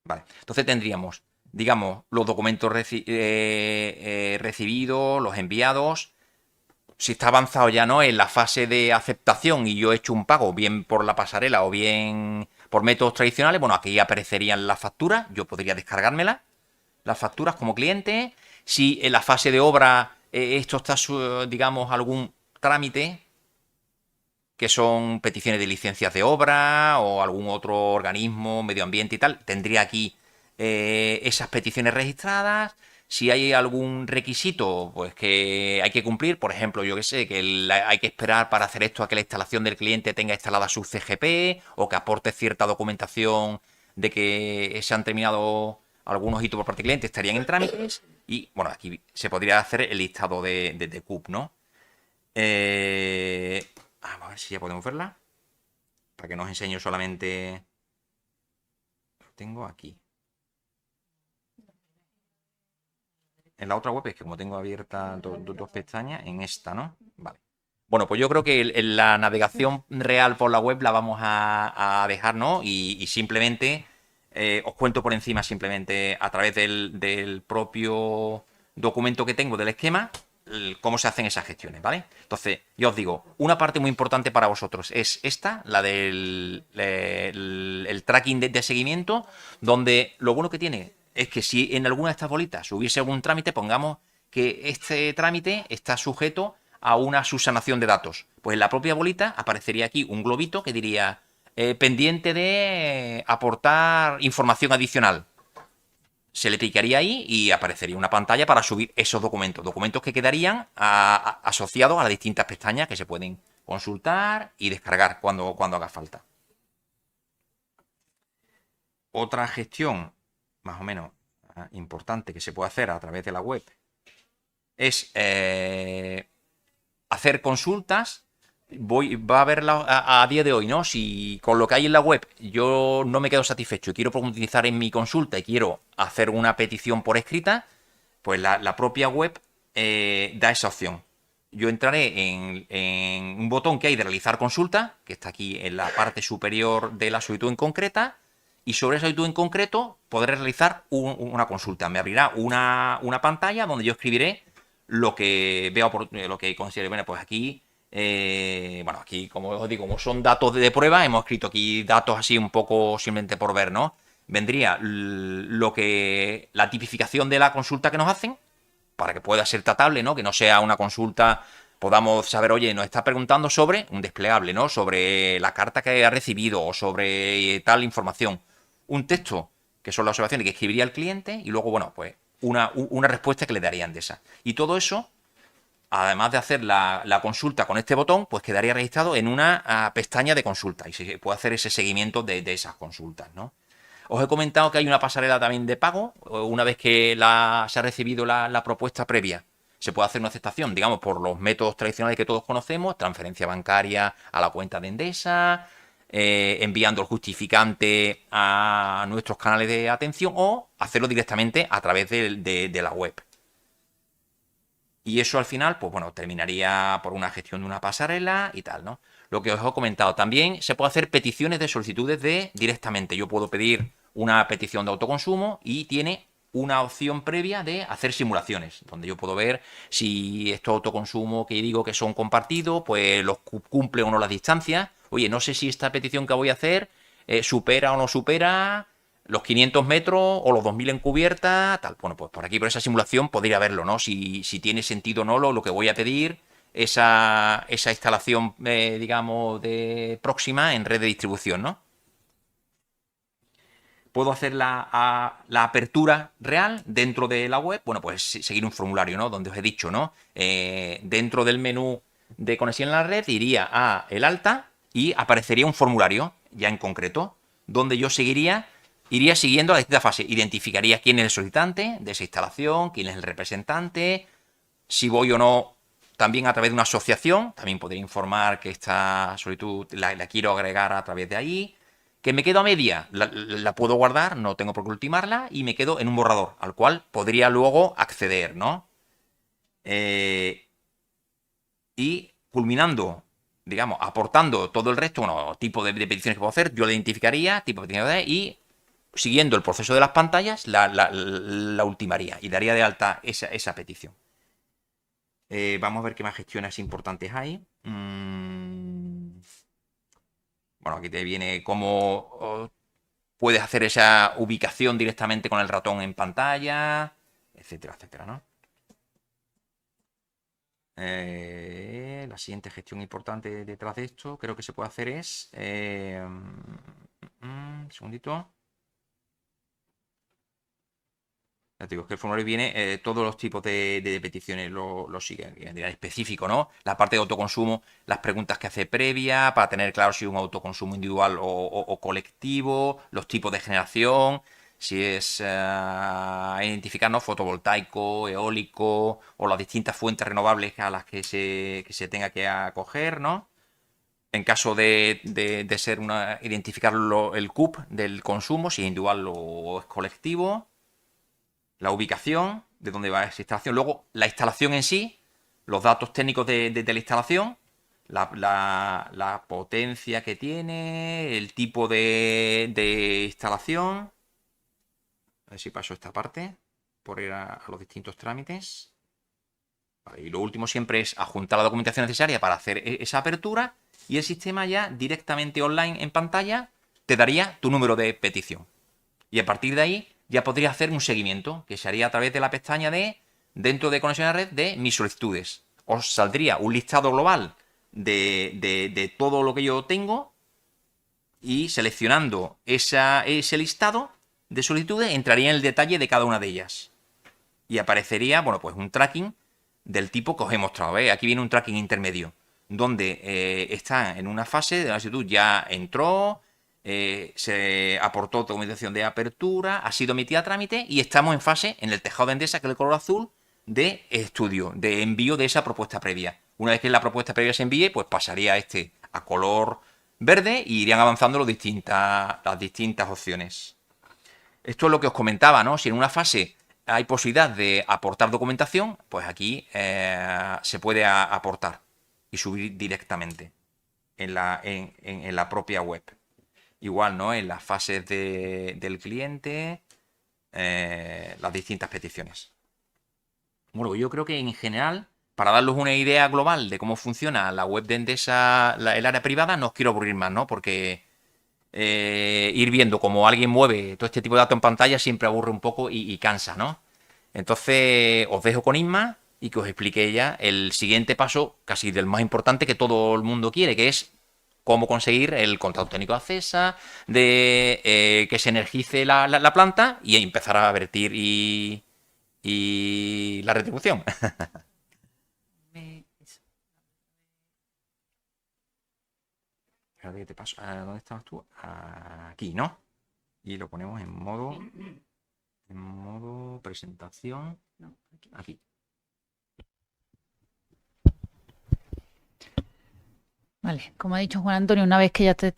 Vale, entonces tendríamos, digamos, los documentos recibidos, los enviados. Si está avanzado ya, ¿no? En la fase de aceptación y yo he hecho un pago, bien por la pasarela o bien por métodos tradicionales, bueno, aquí aparecerían las facturas, yo podría descargármelas, las facturas como cliente. Si en la fase de obra esto está, digamos, algún trámite, que son peticiones de licencias de obra o algún otro organismo, medio ambiente y tal, tendría aquí esas peticiones registradas. Si hay algún requisito pues que hay que cumplir, por ejemplo, yo que sé, que hay que esperar para hacer esto a que la instalación del cliente tenga instalada su CGP o que aporte cierta documentación de que se han terminado algunos hitos por parte del cliente, estarían en trámites. Y bueno, aquí se podría hacer el listado de CUP, ¿no? Vamos a ver si ya podemos verla. Para que no os enseño solamente. Lo tengo aquí. En la otra web es que como tengo abiertas dos pestañas, en esta, ¿no? Vale. Bueno, pues yo creo que en la navegación real por la web la vamos a dejar, ¿no? Y simplemente os cuento por encima simplemente a través del propio documento que tengo del esquema cómo se hacen esas gestiones, ¿vale? Entonces, yo os digo, una parte muy importante para vosotros es esta, la del el tracking de seguimiento, donde lo bueno que tiene es que si en alguna de estas bolitas hubiese algún trámite, pongamos que este trámite está sujeto a una subsanación de datos. Pues en la propia bolita aparecería aquí un globito que diría pendiente de aportar información adicional. Se le picaría ahí y aparecería una pantalla para subir esos documentos. Documentos que quedarían asociados a las distintas pestañas que se pueden consultar y descargar cuando haga falta. Otra gestión más o menos importante que se puede hacer a través de la web es hacer consultas. Va a ver a día de hoy, ¿no? Si con lo que hay en la web yo no me quedo satisfecho y quiero profundizar en mi consulta y quiero hacer una petición por escrita, pues la propia web da esa opción. Yo entraré en un botón que hay de realizar consulta, que está aquí en la parte superior de la solicitud en concreta, y sobre esa solicitud en concreto podré realizar una consulta. Me abrirá una pantalla donde yo escribiré lo que veo, lo que considere. Bueno, pues aquí, bueno, aquí, como os digo, como son datos de prueba, hemos escrito aquí datos así un poco simplemente por ver, ¿no? Vendría la tipificación de la consulta que nos hacen, para que pueda ser tratable, ¿no? Que no sea una consulta, podamos saber, oye, nos está preguntando sobre un desplegable, ¿no? Sobre la carta que ha recibido o sobre tal información. Un texto, que son las observaciones que escribiría el cliente, y luego, bueno, pues una respuesta que le darían de esa. Y todo eso, además de hacer la consulta con este botón, pues quedaría registrado en una pestaña de consulta y se puede hacer ese seguimiento de esas consultas, ¿no? Os he comentado que hay una pasarela también de pago. Una vez que se ha recibido la propuesta previa, se puede hacer una aceptación, digamos, por los métodos tradicionales que todos conocemos, transferencia bancaria a la cuenta de Endesa, enviando el justificante a nuestros canales de atención o hacerlo directamente a través de la web. Y eso al final, pues bueno, terminaría por una gestión de una pasarela y tal, ¿no? Lo que os he comentado, también se puede hacer peticiones de solicitudes directamente. Yo puedo pedir una petición de autoconsumo y tiene una opción previa de hacer simulaciones, donde yo puedo ver si estos autoconsumos que digo que son compartidos, pues los cumple o no las distancias. Oye, no sé si esta petición que voy a hacer supera o no supera los 500 metros o los 2000 en cubierta, tal. Bueno, pues por aquí, por esa simulación, podría verlo, ¿no? Si tiene sentido o no lo que voy a pedir, esa instalación, digamos, de próxima en red de distribución, ¿no? Puedo hacer la apertura real dentro de la web. Bueno, pues seguir un formulario, ¿no? Donde os he dicho, ¿no? Dentro del menú de conexión en la red iría a el alta y aparecería un formulario ya en concreto, donde yo iría siguiendo la distinta fase. Identificaría quién es el solicitante de esa instalación, quién es el representante, si voy o no. También a través de una asociación, también podría informar que esta solicitud la quiero agregar a través de ahí. Que me quedo a media, la puedo guardar, no tengo por qué ultimarla, y me quedo en un borrador, al cual podría luego acceder, ¿no? Y culminando, digamos, aportando todo el resto, bueno, tipo de peticiones que puedo hacer, yo la identificaría, tipo de peticiones, y siguiendo el proceso de las pantallas, la ultimaría y daría de alta esa petición. Vamos a ver qué más gestiones importantes hay. Bueno, aquí te viene cómo puedes hacer esa ubicación directamente con el ratón en pantalla, etcétera, etcétera, ¿no? La siguiente gestión importante detrás de esto, creo que se puede hacer es... un segundito. Ya te digo, es que el formulario viene, todos los tipos de peticiones lo siguen, en específico, ¿no? La parte de autoconsumo, las preguntas que hace previa, para tener claro si es un autoconsumo individual o colectivo, los tipos de generación, si es identificar, ¿no? Fotovoltaico, eólico, o las distintas fuentes renovables a las que se tenga que acoger, ¿no? En caso de ser identificar el CUP del consumo, si es individual o es colectivo. La ubicación, de dónde va esa instalación, luego la instalación en sí, los datos técnicos de la instalación, la potencia que tiene, el tipo de instalación. A ver si paso esta parte, por ir a los distintos trámites. Vale, y lo último siempre es adjuntar la documentación necesaria para hacer esa apertura y el sistema ya directamente online en pantalla te daría tu número de petición. Y a partir de ahí ya podría hacer un seguimiento que se haría a través de la pestaña de, dentro de conexión a red, de mis solicitudes. Os saldría un listado global de todo lo que yo tengo y seleccionando ese listado de solicitudes entraría en el detalle de cada una de ellas. Y aparecería, bueno, pues un tracking del tipo que os he mostrado. ¿Veis? Aquí viene un tracking intermedio, donde está en una fase de la solicitud, ya entró, se aportó documentación de apertura, ha sido emitida a trámite y estamos en fase, en el tejado de Endesa, que es el color azul, de estudio, de envío de esa propuesta previa. Una vez que la propuesta previa se envíe, pues pasaría a color verde y irían avanzando las distintas opciones. Esto es lo que os comentaba, ¿no? Si en una fase hay posibilidad de aportar documentación, pues aquí se puede aportar y subir directamente en la propia web. Igual, ¿no? En las fases del cliente, las distintas peticiones. Bueno, yo creo que en general, para daros una idea global de cómo funciona la web de Endesa, el área privada, no os quiero aburrir más, ¿no? Porque ir viendo cómo alguien mueve todo este tipo de datos en pantalla siempre aburre un poco y cansa, ¿no? Entonces os dejo con Isma y que os explique ella el siguiente paso, casi del más importante que todo el mundo quiere, que es cómo conseguir el contrato técnico de Acesa, de que se energice la planta y empezar a vertir y la retribución. Espérate que te paso. ¿Dónde estabas tú? Aquí, ¿no? Y lo ponemos en modo presentación. No, aquí. Vale, como ha dicho Juan Antonio, una vez que ya esté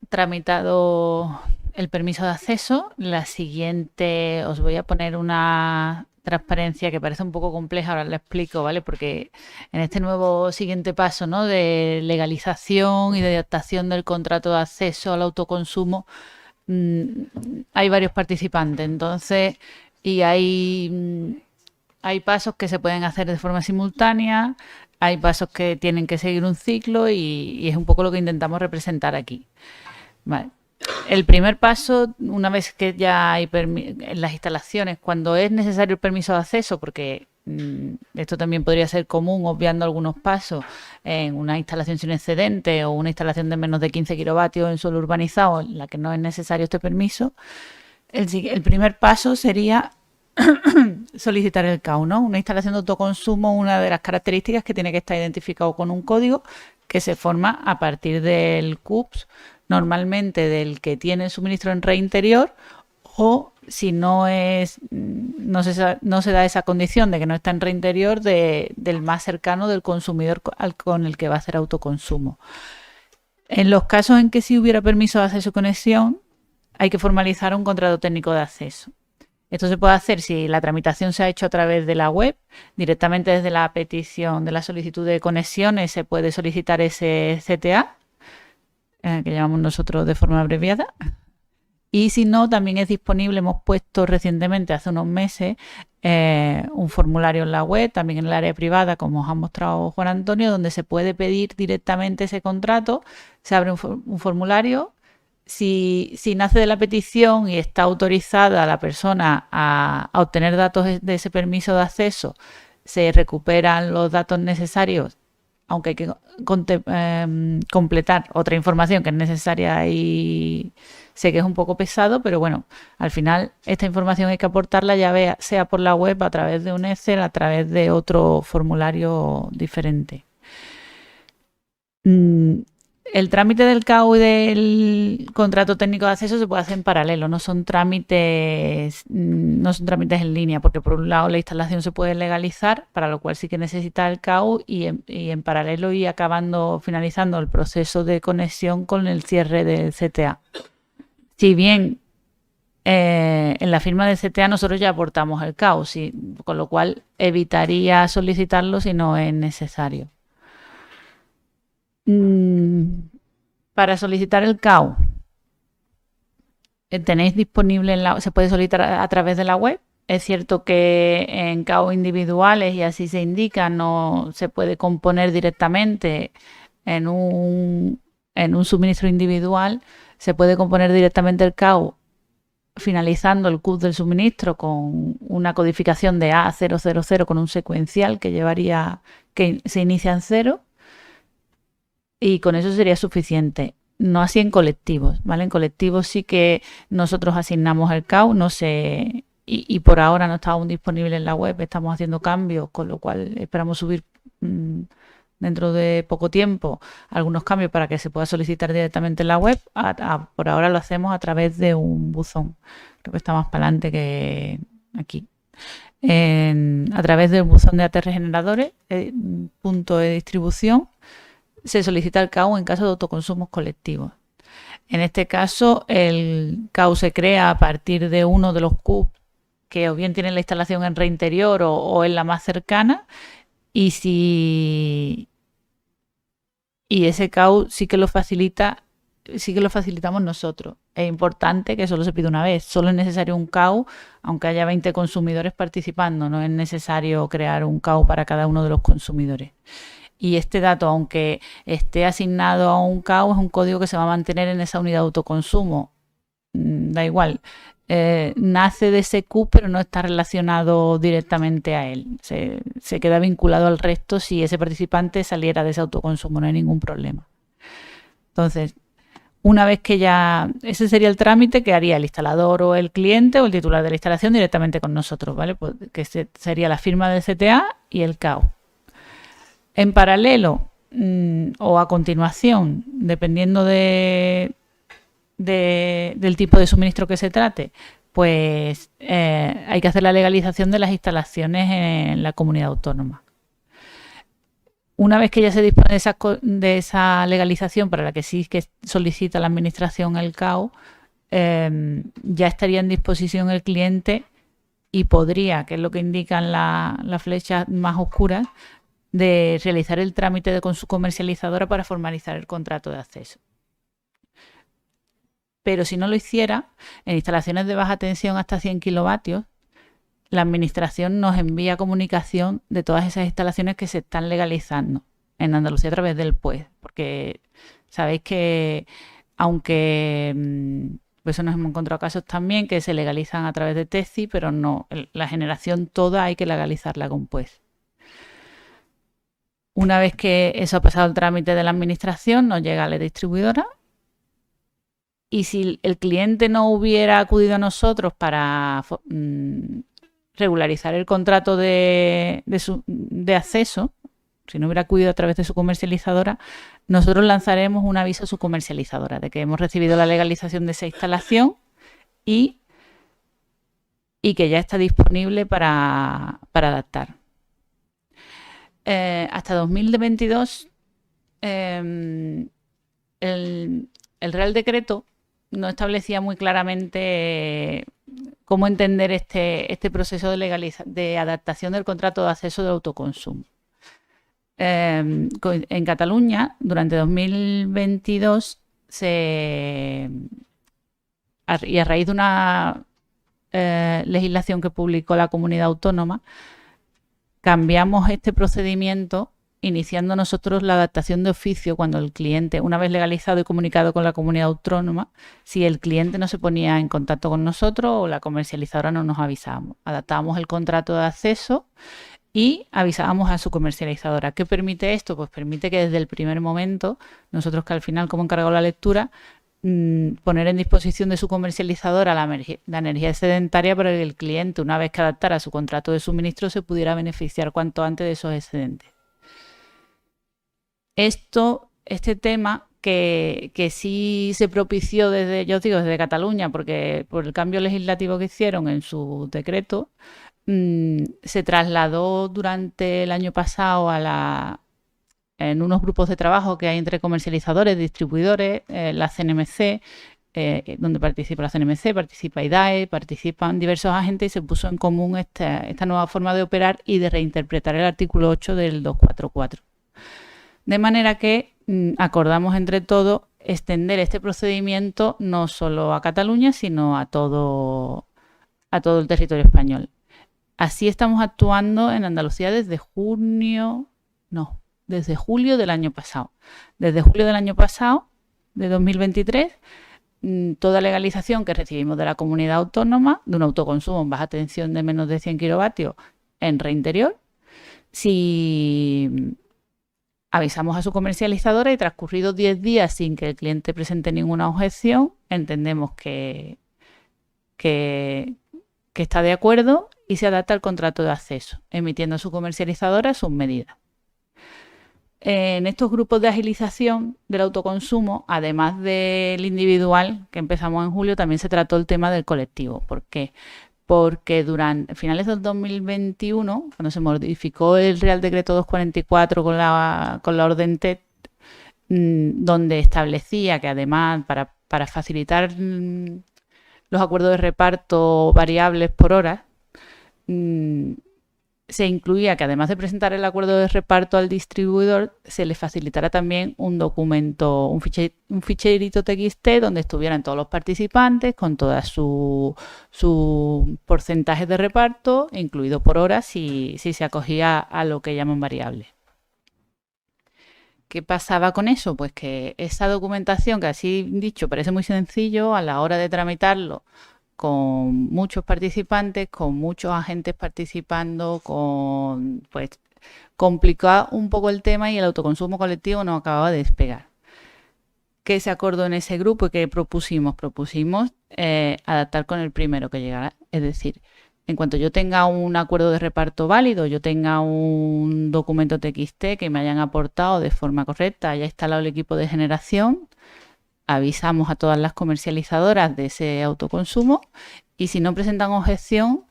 tramitado el permiso de acceso, la siguiente os voy a poner una transparencia que parece un poco compleja, ahora la explico, ¿vale? Porque en este nuevo siguiente paso, ¿no? De legalización y de adaptación del contrato de acceso al autoconsumo, hay varios participantes, entonces, y hay pasos que se pueden hacer de forma simultánea, hay pasos que tienen que seguir un ciclo y es un poco lo que intentamos representar aquí. Vale. El primer paso, una vez que ya hay en las instalaciones, cuando es necesario el permiso de acceso, porque esto también podría ser común, obviando algunos pasos, en una instalación sin excedente o una instalación de menos de 15 kilovatios en suelo urbanizado, en la que no es necesario este permiso, el primer paso sería solicitar el CAU, ¿no? Una instalación de autoconsumo, una de las características que tiene que estar identificado con un código que se forma a partir del CUPS, normalmente del que tiene el suministro en red interior, o si no se da esa condición de que no está en red interior, del más cercano del consumidor con el que va a hacer autoconsumo. En los casos en que sí hubiera permiso de acceso y conexión, hay que formalizar un contrato técnico de acceso. Esto se puede hacer si la tramitación se ha hecho a través de la web, directamente desde la petición de la solicitud de conexiones se puede solicitar ese CTA, que llamamos nosotros de forma abreviada. Y si no, también es disponible, hemos puesto recientemente, hace unos meses, un formulario en la web, también en el área privada, como os ha mostrado Juan Antonio, donde se puede pedir directamente ese contrato, se abre un formulario. Si nace de la petición y está autorizada la persona a obtener datos de ese permiso de acceso, se recuperan los datos necesarios, aunque hay que completar otra información que es necesaria y sé que es un poco pesado, pero bueno, al final esta información hay que aportarla ya sea por la web, a través de un Excel, a través de otro formulario diferente. El trámite del CAU y del contrato técnico de acceso se puede hacer en paralelo, no son trámites en línea, porque por un lado la instalación se puede legalizar, para lo cual sí que necesita el CAU y en paralelo y finalizando el proceso de conexión con el cierre del CTA. Si bien en la firma del CTA nosotros ya aportamos el CAU, con lo cual evitaría solicitarlo si no es necesario. Para solicitar el CAU, tenéis disponible se puede solicitar a través de la web. Es cierto que en CAU individuales, y así se indica, no se puede componer directamente en un suministro individual. Se puede componer directamente el CAU finalizando el CUP del suministro con una codificación de A000 con un secuencial que se inicia en 0, y con eso sería suficiente. No así en colectivos, ¿vale? En colectivos sí que nosotros asignamos el CAU, no sé, y por ahora no está aún disponible en la web, estamos haciendo cambios, con lo cual esperamos subir dentro de poco tiempo algunos cambios para que se pueda solicitar directamente en la web. Por ahora lo hacemos a través de un buzón, creo que está más para adelante que aquí. A través del buzón de ATR generadores, punto de distribución, se solicita el CAU en caso de autoconsumos colectivos. En este caso, el CAU se crea a partir de uno de los CUP que o bien tienen la instalación en reinterior o en la más cercana, y ese CAU sí que lo facilitamos nosotros. Es importante que solo se pide una vez. Solo es necesario un CAU, aunque haya 20 consumidores participando. No es necesario crear un CAU para cada uno de los consumidores. Y este dato, aunque esté asignado a un CAU, es un código que se va a mantener en esa unidad de autoconsumo. Da igual. Nace de ese CUP, pero no está relacionado directamente a él. Se queda vinculado al resto si ese participante saliera de ese autoconsumo, no hay ningún problema. Entonces, una vez que ya... Ese sería el trámite que haría el instalador o el cliente o el titular de la instalación directamente con nosotros, ¿vale? Pues que sería la firma del CTA y el CAU. En paralelo o a continuación, dependiendo del tipo de suministro que se trate, pues hay que hacer la legalización de las instalaciones en la comunidad autónoma. Una vez que ya se dispone de esa legalización, para la que sí que solicita la administración el CAU, ya estaría en disposición el cliente y podría, que es lo que indican las flechas más oscuras, de realizar el trámite con su comercializadora para formalizar el contrato de acceso. Pero si no lo hiciera, en instalaciones de baja tensión hasta 100 kilovatios, la administración nos envía comunicación de todas esas instalaciones que se están legalizando en Andalucía a través del PUES, porque sabéis que aunque pues eso nos hemos encontrado casos también que se legalizan a través de TECI, pero no, la generación toda hay que legalizarla con PUES. Una vez que eso ha pasado el trámite de la administración, nos llega a la distribuidora. Y si el cliente no hubiera acudido a nosotros para regularizar el contrato de acceso, si no hubiera acudido a través de su comercializadora, nosotros lanzaremos un aviso a su comercializadora de que hemos recibido la legalización de esa instalación y que ya está disponible para adaptar. Hasta 2022, el Real Decreto no establecía muy claramente cómo entender este proceso de adaptación del contrato de acceso de autoconsumo. En Cataluña, durante 2022, y a raíz de una legislación que publicó la comunidad autónoma, cambiamos este procedimiento iniciando nosotros la adaptación de oficio cuando el cliente, una vez legalizado y comunicado con la comunidad autónoma, si el cliente no se ponía en contacto con nosotros o la comercializadora no nos avisábamos. Adaptábamos el contrato de acceso y avisábamos a su comercializadora. ¿Qué permite esto? Pues permite que desde el primer momento, nosotros que al final como encargado de la lectura, poner en disposición de su comercializadora la energía excedentaria para que el cliente, una vez que adaptara su contrato de suministro, se pudiera beneficiar cuanto antes de esos excedentes. Este tema que sí se propició desde Cataluña, porque por el cambio legislativo que hicieron en su decreto, se trasladó durante el año pasado en unos grupos de trabajo que hay entre comercializadores, distribuidores, la CNMC, donde participa la CNMC, participa IDAE, participan diversos agentes y se puso en común esta nueva forma de operar y de reinterpretar el artículo 8 del 244. De manera que acordamos entre todos extender este procedimiento no solo a Cataluña, sino a todo el territorio español. Así estamos actuando en Andalucía desde julio del año pasado. Desde julio del año pasado, de 2023, toda legalización que recibimos de la comunidad autónoma, de un autoconsumo en baja tensión de menos de 100 kilovatios en red interior, si avisamos a su comercializadora y transcurridos 10 días sin que el cliente presente ninguna objeción, entendemos que está de acuerdo y se adapta al contrato de acceso, emitiendo a su comercializadora sus medidas. En estos grupos de agilización del autoconsumo, además del individual que empezamos en julio, también se trató el tema del colectivo. ¿Por qué? Porque durante finales del 2021, cuando se modificó el Real Decreto 244 con la orden TET, donde establecía que además para facilitar los acuerdos de reparto variables por hora, se incluía que además de presentar el acuerdo de reparto al distribuidor, se le facilitara también un documento, un ficherito TXT donde estuvieran todos los participantes con todas sus porcentajes de reparto, incluido por hora si se acogía a lo que llaman variables. ¿Qué pasaba con eso? Pues que esa documentación, que así dicho parece muy sencillo, a la hora de tramitarlo con muchos participantes, con muchos agentes participando, pues complicaba un poco el tema y el autoconsumo colectivo no acababa de despegar. ¿Qué se acordó en ese grupo y qué propusimos? Propusimos adaptar con el primero que llegara. Es decir, en cuanto yo tenga un acuerdo de reparto válido, yo tenga un documento TXT que me hayan aportado de forma correcta, haya instalado el equipo de generación, avisamos a todas las comercializadoras de ese autoconsumo y si no presentan objeción,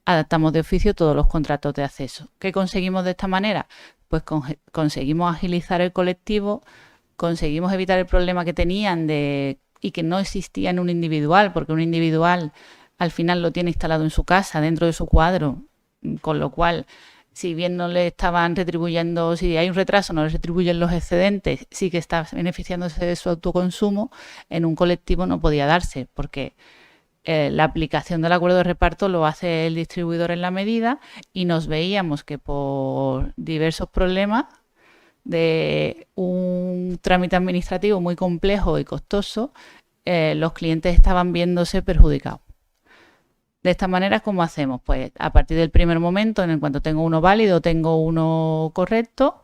adaptamos de oficio todos los contratos de acceso. ¿Qué conseguimos de esta manera? Pues conseguimos agilizar el colectivo, conseguimos evitar el problema que tenían y que no existía en un individual, porque un individual al final lo tiene instalado en su casa, dentro de su cuadro, con lo cual, si bien no le estaban retribuyendo, si hay un retraso, no le retribuyen los excedentes, sí que está beneficiándose de su autoconsumo, en un colectivo no podía darse, porque la aplicación del acuerdo de reparto lo hace el distribuidor en la medida y nos veíamos que por diversos problemas de un trámite administrativo muy complejo y costoso, los clientes estaban viéndose perjudicados. De esta manera, ¿cómo hacemos? Pues a partir del primer momento, en cuanto tengo uno válido, tengo uno correcto,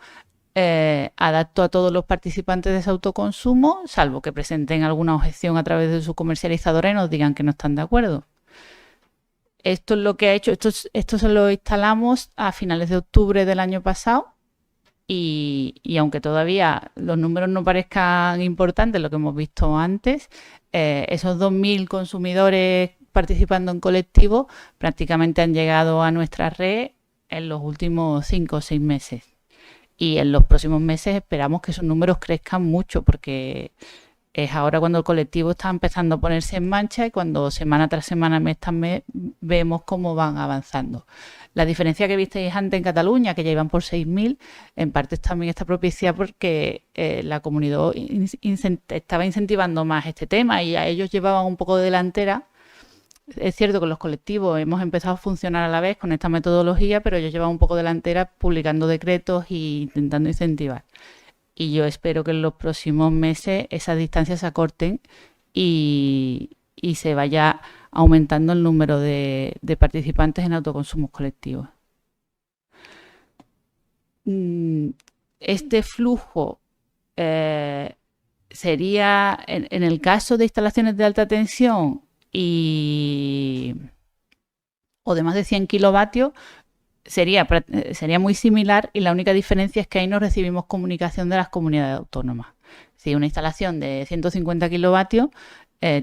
adapto a todos los participantes de ese autoconsumo, salvo que presenten alguna objeción a través de su comercializadora y nos digan que no están de acuerdo. Esto es lo que ha hecho, esto se lo instalamos a finales de octubre del año pasado y aunque todavía los números no parezcan importantes, lo que hemos visto antes, esos 2.000 consumidores participando en colectivo prácticamente han llegado a nuestra red en los últimos 5 o 6 meses y en los próximos meses esperamos que esos números crezcan mucho porque es ahora cuando el colectivo está empezando a ponerse en marcha y cuando semana tras semana, mes tras mes, vemos cómo van avanzando. La diferencia que visteis antes en Cataluña, que ya iban por 6.000, en parte también está propiciada porque la comunidad estaba incentivando más este tema y a ellos llevaban un poco de delantera. Es cierto que los colectivos hemos empezado a funcionar a la vez con esta metodología, pero ellos llevan un poco delantera publicando decretos e intentando incentivar. Y yo espero que en los próximos meses esas distancias se acorten y se vaya aumentando el número de participantes en autoconsumos colectivos. Este flujo sería, en el caso de instalaciones de alta tensión, o de más de 100 kilovatios sería muy similar y la única diferencia es que ahí no recibimos comunicación de las comunidades autónomas. Si una instalación de 150 kilovatios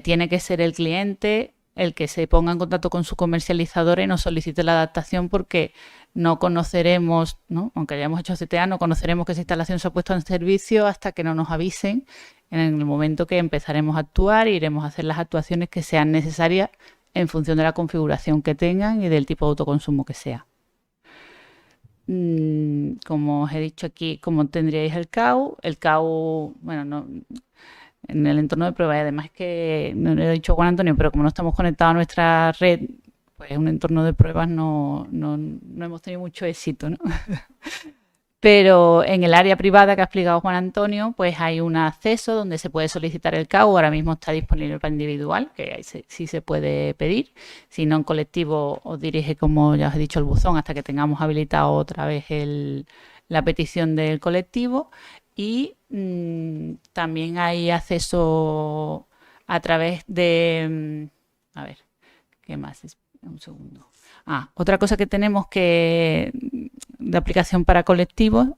tiene que ser el cliente el que se ponga en contacto con su comercializadora y nos solicite la adaptación porque no conoceremos, ¿no? Aunque hayamos hecho CTA, no conoceremos que esa instalación se ha puesto en servicio hasta que no nos avisen. En el momento que empezaremos a actuar, iremos a hacer las actuaciones que sean necesarias en función de la configuración que tengan y del tipo de autoconsumo que sea. Como os he dicho aquí, como tendríais el CAU, bueno, no, en el entorno de prueba, y además que, no lo he dicho Juan Antonio, pero como no estamos conectados a nuestra red, pues un entorno de pruebas no hemos tenido mucho éxito, ¿no? Pero en el área privada que ha explicado Juan Antonio, pues hay un acceso donde se puede solicitar el CAU. Ahora mismo está disponible para individual, que ahí sí se puede pedir. Si no, en colectivo os dirige, como ya os he dicho, el buzón hasta que tengamos habilitado otra vez la petición del colectivo. Y también hay acceso a través de... a ver, ¿qué más? Un segundo. Otra cosa que tenemos de aplicación para colectivos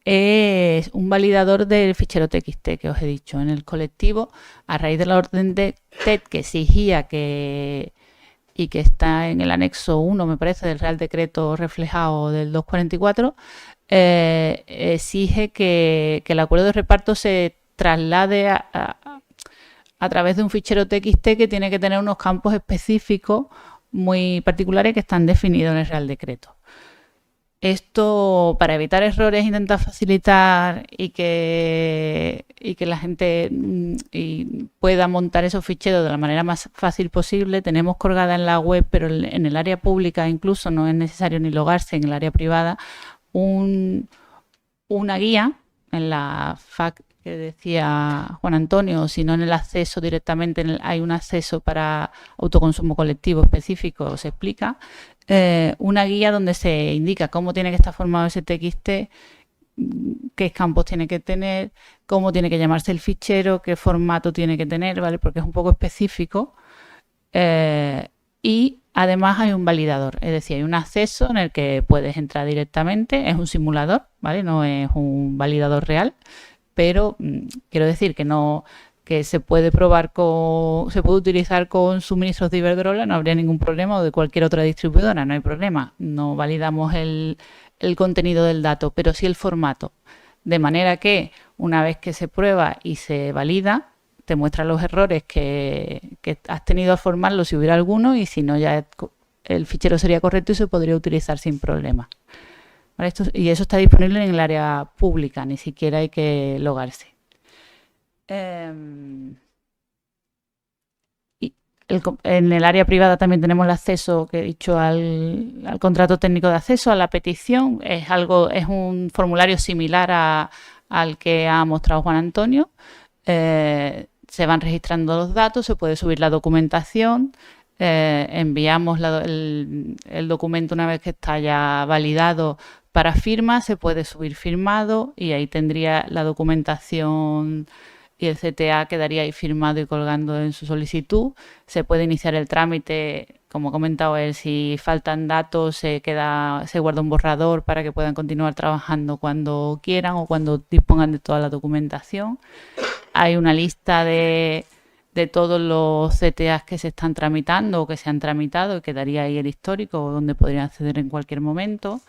es un validador del fichero TXT que os he dicho. En el colectivo, a raíz de la orden de TED que exigía y que está en el anexo 1, me parece, del Real Decreto reflejado del 244, exige que el acuerdo de reparto se traslade a través de un fichero TXT que tiene que tener unos campos específicos muy particulares que están definidos en el Real Decreto. Esto, para evitar errores, intenta facilitar y que la gente pueda montar esos ficheros de la manera más fácil posible. Tenemos colgada en la web, pero en el área pública incluso no es necesario ni logarse. En el área privada, una guía en la FAQ que decía Juan Antonio, si no en el acceso directamente, hay un acceso para autoconsumo colectivo específico, se explica, una guía donde se indica cómo tiene que estar formado ese TXT, qué campos tiene que tener, cómo tiene que llamarse el fichero, qué formato tiene que tener, ¿vale? Porque es un poco específico. Y además hay un validador, es decir, hay un acceso en el que puedes entrar directamente, es un simulador, ¿vale? No es un validador real, pero quiero decir que se puede probar se puede utilizar con suministros de Iberdrola, no habría ningún problema, o de cualquier otra distribuidora, no hay problema. No validamos el contenido del dato, pero sí el formato. De manera que una vez que se prueba y se valida, te muestra los errores que has tenido al formarlo, si hubiera alguno, y si no, ya el fichero sería correcto y se podría utilizar sin problema. ¿Vale? Y eso está disponible en el área pública, ni siquiera hay que logarse. Y en el área privada también tenemos el acceso, que he dicho, al contrato técnico de acceso, a la petición. Es un formulario similar al que ha mostrado Juan Antonio. Se van registrando los datos, se puede subir la documentación, enviamos el documento una vez que está ya validado para firma, se puede subir firmado y ahí tendría la documentación y el CTA quedaría ahí firmado y colgando en su solicitud. Se puede iniciar el trámite, como ha comentado él, si faltan datos se guarda un borrador para que puedan continuar trabajando cuando quieran o cuando dispongan de toda la documentación. Hay una lista de todos los CTAs que se están tramitando o que se han tramitado y quedaría ahí el histórico donde podrían acceder en cualquier momento.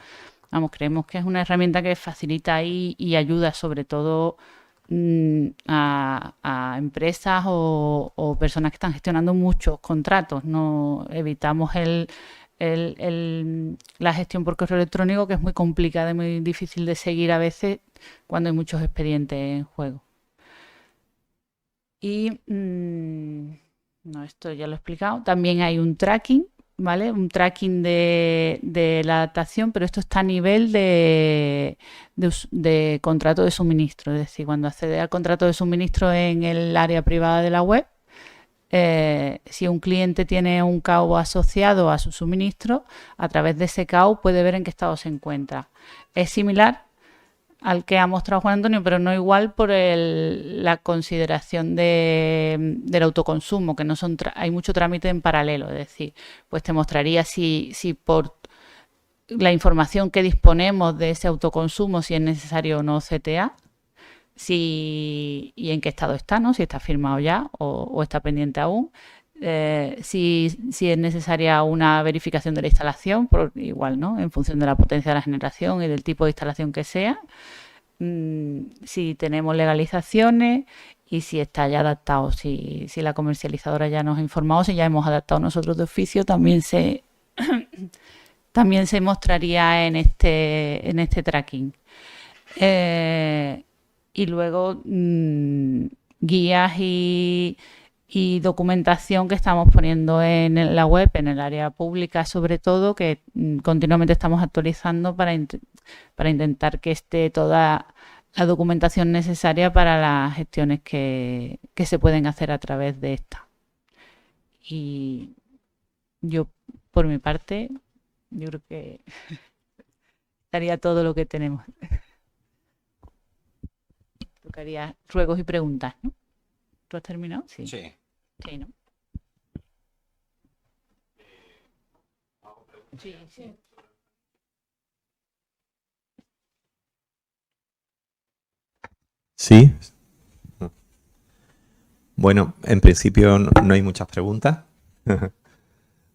Vamos, creemos que es una herramienta que facilita y ayuda sobre todo a empresas o personas que están gestionando muchos contratos. No evitamos la gestión por correo electrónico, que es muy complicada y muy difícil de seguir a veces cuando hay muchos expedientes en juego. Y no, esto ya lo he explicado. También hay un tracking, ¿vale? Un tracking de la adaptación, pero esto está a nivel de contrato de suministro. Es decir, cuando accede al contrato de suministro en el área privada de la web, si un cliente tiene un CAU asociado a su suministro, a través de ese CAU puede ver en qué estado se encuentra. Es similar al que ha mostrado Juan Antonio, pero no igual por la consideración del autoconsumo, que no hay mucho trámite en paralelo. Es decir, pues te mostraría si por la información que disponemos de ese autoconsumo, si es necesario o no CTA, y en qué estado está, ¿no? Si está firmado ya o está pendiente aún. Si es necesaria una verificación de la instalación, igual, ¿no? En función de la potencia de la generación y del tipo de instalación que sea. Si tenemos legalizaciones y si está ya adaptado, si la comercializadora ya nos ha informado, si ya hemos adaptado nosotros de oficio, también se mostraría en este tracking. Y luego guías y y documentación que estamos poniendo en la web, en el área pública sobre todo, que continuamente estamos actualizando para intentar que esté toda la documentación necesaria para las gestiones que se pueden hacer a través de esta. Y yo, por mi parte, yo creo que estaría todo lo que tenemos. Tocaría ruegos y preguntas, ¿no? ¿Tú has terminado? Sí. Sí. Sí, ¿no? Sí, sí. Sí. Bueno, en principio no hay muchas preguntas.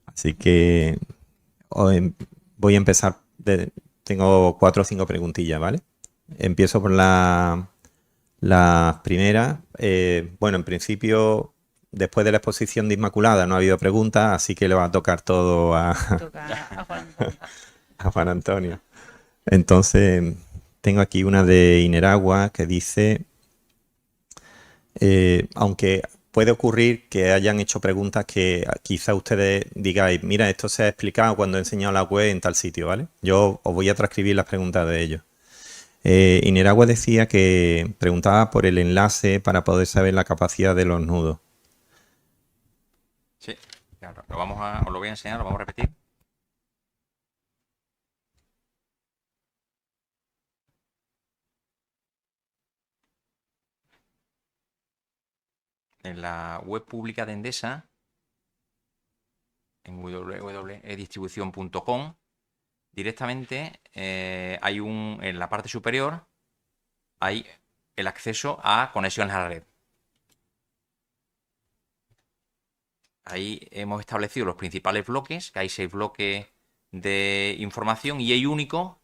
Así que voy a empezar. Tengo 4 o 5 preguntillas, ¿vale? Empiezo por la primera. Bueno, en principio, después de la exposición de Inmaculada no ha habido preguntas, así que le va a tocar todo a Juan Antonio. a Juan Antonio. Entonces, tengo aquí una de Ineragua que dice, aunque puede ocurrir que hayan hecho preguntas que quizá ustedes digáis, mira, esto se ha explicado cuando he enseñado la web en tal sitio, ¿vale? Yo os voy a transcribir las preguntas de ellos. Ineragua decía que preguntaba por el enlace para poder saber la capacidad de los nudos. Sí, claro. Os lo voy a enseñar, lo vamos a repetir. En la web pública de Endesa, en www.distribucion.com, directamente hay en la parte superior hay el acceso a conexiones a la red. Ahí hemos establecido los principales bloques, que hay 6 bloques de información y hay uno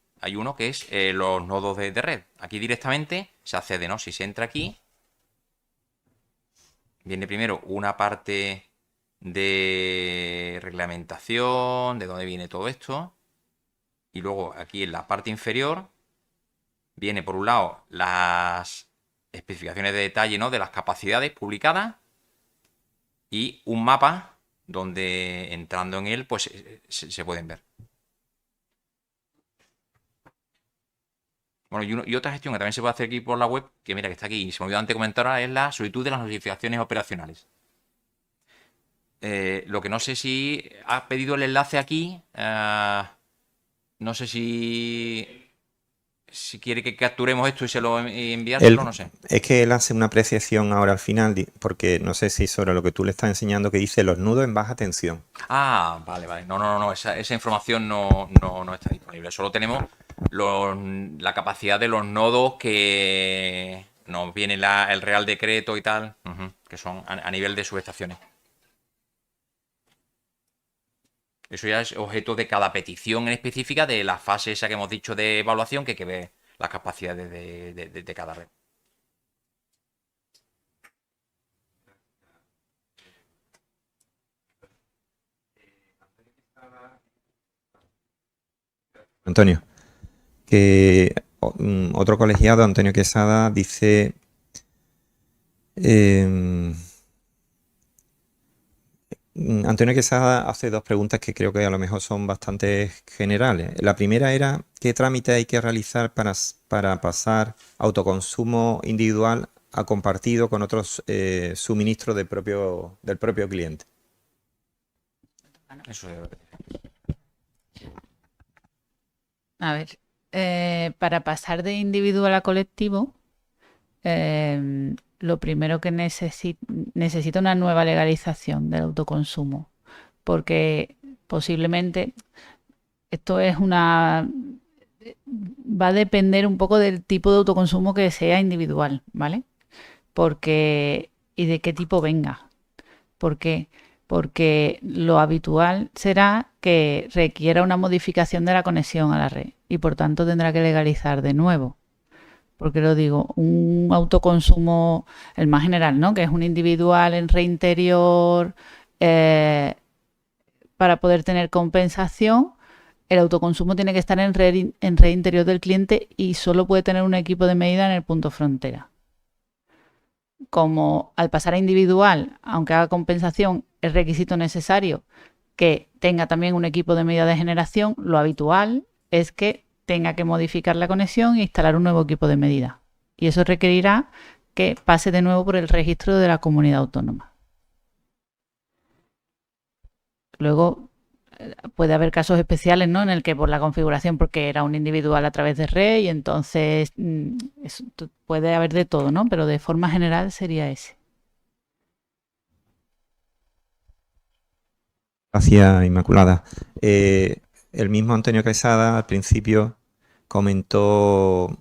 que es los nodos de red. Aquí directamente se accede, ¿no? Si se entra aquí, viene primero una parte de reglamentación, de dónde viene todo esto. Y luego aquí en la parte inferior viene por un lado las especificaciones de detalle, ¿no?, de las capacidades publicadas y un mapa donde entrando en él pues se pueden ver. Bueno, y otra gestión que también se puede hacer aquí por la web, que mira que está aquí y se me olvidó antes comentar ahora, es la solicitud de las notificaciones operacionales. Lo que no sé si has pedido el enlace aquí, no sé si quiere que capturemos esto y se lo enviárselo, no sé. Es que él hace una apreciación ahora al final, porque no sé si sobre lo que tú le estás enseñando, que dice los nudos en baja tensión. Ah, vale. No, esa información no está disponible. Solo tenemos la capacidad de los nodos que nos viene el Real Decreto y tal, que son a nivel de subestaciones. Eso ya es objeto de cada petición en específica de la fase esa que hemos dicho de evaluación, que hay que ver las capacidades de cada red. Antonio, que otro colegiado, Antonio Quesada, dice... Antonio Quesada hace 2 preguntas que creo que a lo mejor son bastante generales. La primera era, ¿qué trámite hay que realizar para pasar autoconsumo individual a compartido con otros suministros del propio cliente? Eso A ver, para pasar de individual a colectivo, lo primero que necesita una nueva legalización del autoconsumo, porque posiblemente esto va a depender un poco del tipo de autoconsumo que sea individual, ¿vale? Y de qué tipo venga. ¿Por qué? Porque lo habitual será que requiera una modificación de la conexión a la red y por tanto tendrá que legalizar de nuevo. Porque lo digo, un autoconsumo, el más general, ¿no?, que es un individual en red interior, para poder tener compensación, el autoconsumo tiene que estar en red interior del cliente y solo puede tener un equipo de medida en el punto frontera. como al pasar a individual, aunque haga compensación, es requisito necesario que tenga también un equipo de medida de generación, lo habitual es que tenga que modificar la conexión e instalar un nuevo equipo de medida. Y eso requerirá que pase de nuevo por el registro de la comunidad autónoma. Luego puede haber casos especiales, ¿no?, en el que por la configuración, porque era un individual a través de red, y entonces puede haber de todo, ¿no? Pero de forma general sería ese. Gracias, Inmaculada. El mismo Antonio Quesada al principio comentó,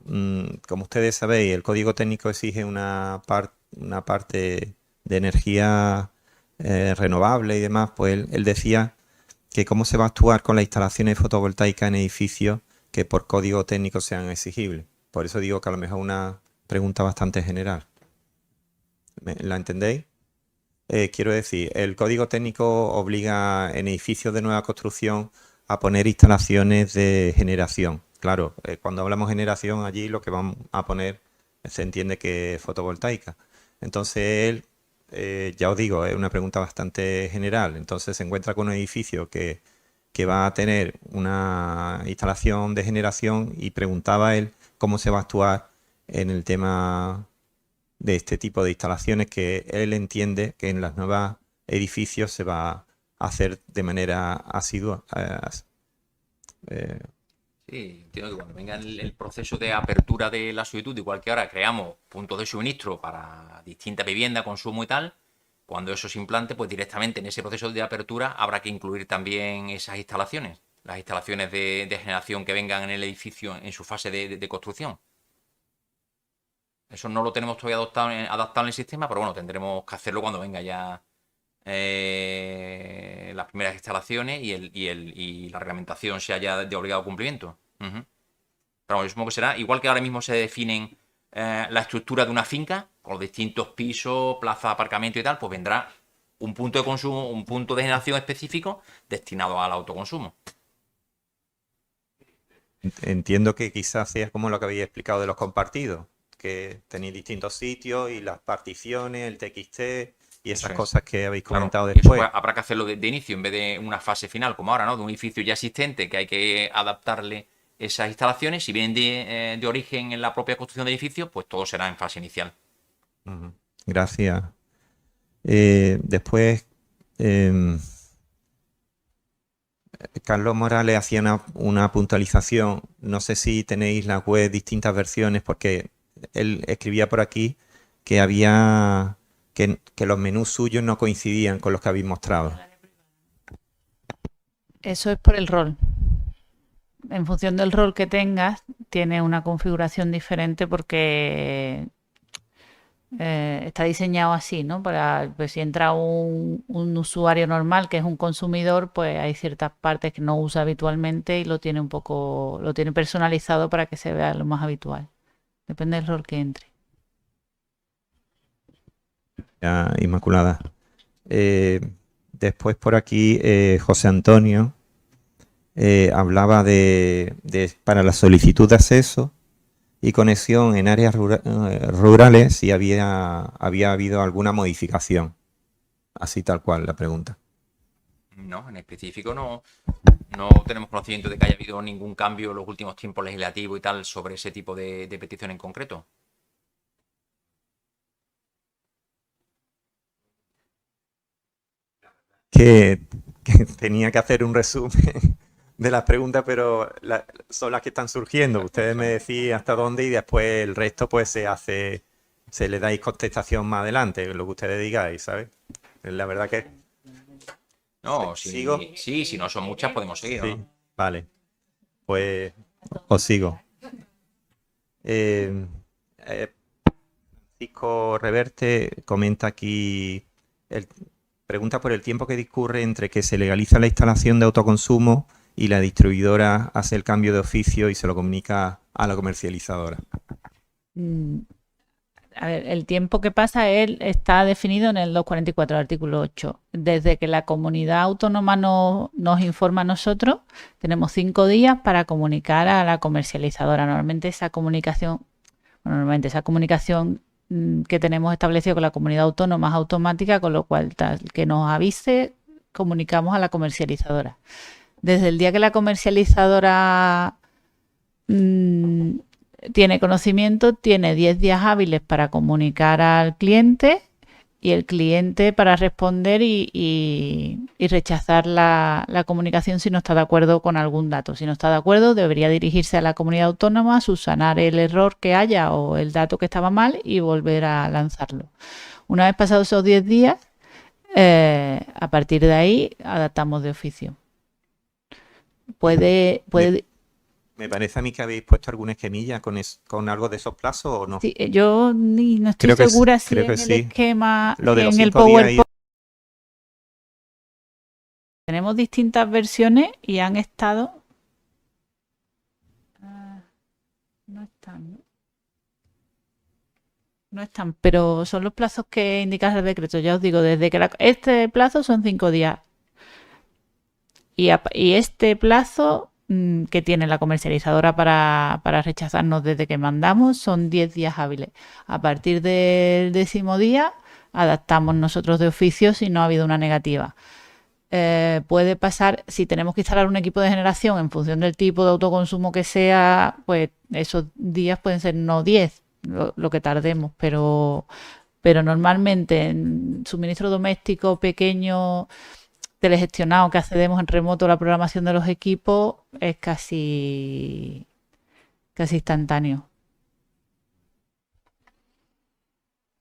como ustedes sabéis, el código técnico exige una parte de energía renovable y demás, pues él decía que cómo se va a actuar con las instalaciones fotovoltaicas en edificios que por código técnico sean exigibles. Por eso digo que a lo mejor una pregunta bastante general. ¿La entendéis? Quiero decir, el código técnico obliga en edificios de nueva construcción a poner instalaciones de generación. Claro, cuando hablamos de generación, allí lo que vamos a poner se entiende que es fotovoltaica. Entonces él, ya os digo, es una pregunta bastante general. Entonces se encuentra con un edificio que va a tener una instalación de generación y preguntaba él cómo se va a actuar en el tema de este tipo de instalaciones que él entiende que en los nuevos edificios se va a hacer de manera asidua. Sí, entiendo que cuando venga el proceso de apertura de la solicitud, igual que ahora creamos puntos de suministro para distintas viviendas, consumo y tal, cuando eso se implante, pues directamente en ese proceso de apertura habrá que incluir también esas instalaciones, las instalaciones de generación que vengan en el edificio en su fase de construcción. Eso no lo tenemos todavía adaptado en el sistema, pero bueno, tendremos que hacerlo cuando venga ya las primeras instalaciones y la reglamentación sea ya de obligado cumplimiento. Pero bueno, yo supongo que será igual que ahora mismo se definen la estructura de una finca, con los distintos pisos, plazas de aparcamiento y tal, pues vendrá un punto de consumo, un punto de generación específico destinado al autoconsumo. Entiendo que quizás sea como lo que habéis explicado de los compartidos, que tenéis distintos sitios y las particiones, el TXT y esas cosas que habéis comentado después. Eso habrá que hacerlo de inicio en vez de una fase final, como ahora, ¿no? De un edificio ya existente que hay que adaptarle esas instalaciones. Si vienen de origen en la propia construcción de edificios, pues todo será en fase inicial. Gracias. Después, Carlos Morales hacía una puntualización. No sé si tenéis la web distintas versiones, porque él escribía por aquí que había que los menús suyos no coincidían con los que habéis mostrado. Eso es por el rol. En función del rol que tengas, tiene una configuración diferente porque está diseñado así, ¿no? Para, pues, si entra un usuario normal que es un consumidor, pues hay ciertas partes que no usa habitualmente y lo tiene personalizado para que se vea lo más habitual. Depende del rol que entre. Ya, Inmaculada. Después por aquí José Antonio hablaba para la solicitud de acceso y conexión en áreas rurales si había habido alguna modificación. Así tal cual la pregunta. No, en específico no tenemos conocimiento de que haya habido ningún cambio en los últimos tiempos legislativos y tal sobre ese tipo de petición en concreto. Que tenía que hacer un resumen de las preguntas, pero son las que están surgiendo. Ustedes me decís hasta dónde y después el resto pues se le dais contestación más adelante, lo que ustedes digáis, ¿sabes? La verdad que... No, ¿Sigo? Sí, si no son muchas podemos seguir, Sí, ¿no? vale. Pues os sigo. Francisco Reverte comenta aquí, pregunta por el tiempo que discurre entre que se legaliza la instalación de autoconsumo y la distribuidora hace el cambio de oficio y se lo comunica a la comercializadora. A ver, el tiempo que pasa está definido en el 244, artículo 8. Desde que la comunidad autónoma nos informa a nosotros, tenemos 5 días para comunicar a la comercializadora. Normalmente esa comunicación que tenemos establecido con la comunidad autónoma es automática, con lo cual tal que nos avise, comunicamos a la comercializadora. Desde el día que la comercializadora tiene conocimiento, tiene 10 días hábiles para comunicar al cliente y el cliente para responder y rechazar la comunicación si no está de acuerdo con algún dato. Si no está de acuerdo, debería dirigirse a la comunidad autónoma, subsanar el error que haya o el dato que estaba mal y volver a lanzarlo. Una vez pasados esos 10 días, a partir de ahí adaptamos de oficio. Puede Me parece a mí que habéis puesto alguna esquemilla con algo de esos plazos o no. sí, yo no estoy Creo que segura sí, si creo que en el sí. esquema, Lo de los en el 5 días PowerPoint. Tenemos distintas versiones y han estado. No están, ¿no? No están, pero son los plazos que indica el decreto. Ya os digo, desde que este plazo son 5 días. Y este plazo que tiene la comercializadora para rechazarnos desde que mandamos son 10 días hábiles. A partir del 10.º día adaptamos nosotros de oficio si no ha habido una negativa. Puede pasar, si tenemos que instalar un equipo de generación en función del tipo de autoconsumo que sea, pues esos días pueden ser no 10, lo que tardemos, pero normalmente en suministro doméstico pequeño, telegestionado, que accedemos en remoto a la programación de los equipos, es casi instantáneo.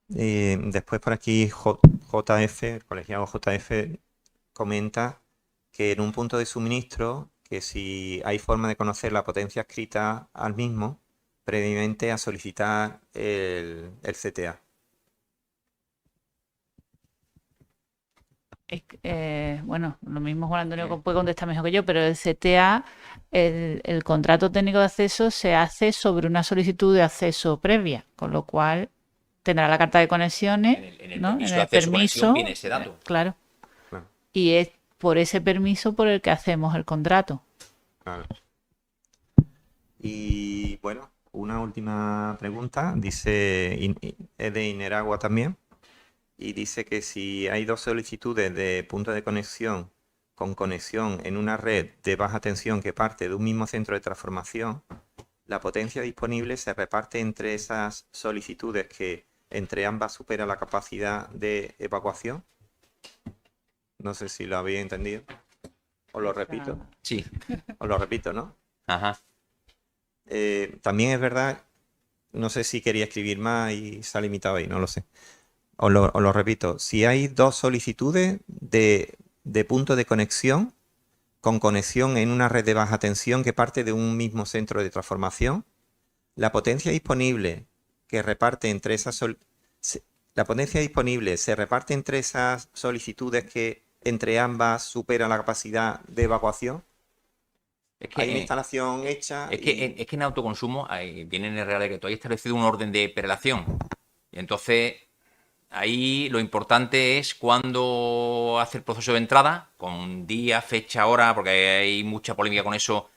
Después por aquí JF, el colegiado JF comenta que en un punto de suministro, que si hay forma de conocer la potencia escrita al mismo, previamente a solicitar el CTA. Bueno, lo mismo Juan Antonio puede contestar mejor que yo, pero el CTA, el contrato técnico de acceso se hace sobre una solicitud de acceso previa, con lo cual tendrá la carta de conexiones, En el ¿no? permiso En de el acceso conexión permiso, viene ese dato. claro. Claro. Y es por ese permiso por el que hacemos el contrato. Claro. Y bueno, una última pregunta, dice, es de Ineragua también, y dice que si hay dos solicitudes de punto de conexión con conexión en una red de baja tensión que parte de un mismo centro de transformación, la potencia disponible se reparte entre esas solicitudes que entre ambas supera la capacidad de evacuación. No sé si lo habéis entendido. Os lo repito. Sí. Os lo repito, ¿no? Ajá. También es verdad, no sé si quería escribir más y se ha limitado ahí, no lo sé. Os lo repito, si hay dos solicitudes de punto de conexión con conexión en una red de baja tensión que parte de un mismo centro de transformación, la potencia disponible que reparte entre esas la potencia disponible se reparte entre esas solicitudes que entre ambas supera la capacidad de evacuación. Hay una instalación hecha. Es que en autoconsumo viene en el Real Decreto, hay establecido un orden de prelación. Y entonces, ahí lo importante es cuándo hace el proceso de entrada, con día, fecha, hora, porque hay mucha polémica con eso,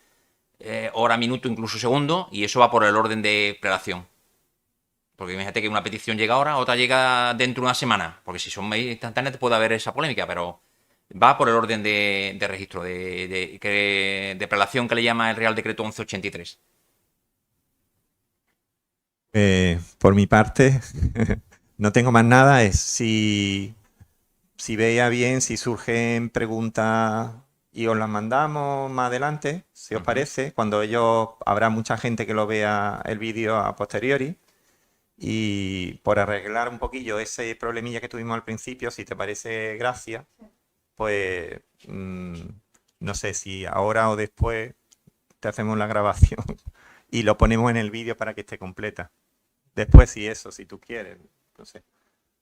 hora, minuto, incluso segundo, y eso va por el orden de prelación. Porque imagínate que una petición llega ahora, otra llega dentro de una semana, porque si son medios instantáneas puede haber esa polémica, pero va por el orden de registro, de prelación que le llama el Real Decreto 1183. Por mi parte, no tengo más nada. Es si veía bien, si surgen preguntas y os las mandamos más adelante, si os parece, cuando habrá mucha gente que lo vea el vídeo a posteriori. Y por arreglar un poquillo ese problemilla que tuvimos al principio, si te parece gracia, pues no sé si ahora o después te hacemos la grabación y lo ponemos en el vídeo para que esté completa. Después si eso, si tú quieres, no sé.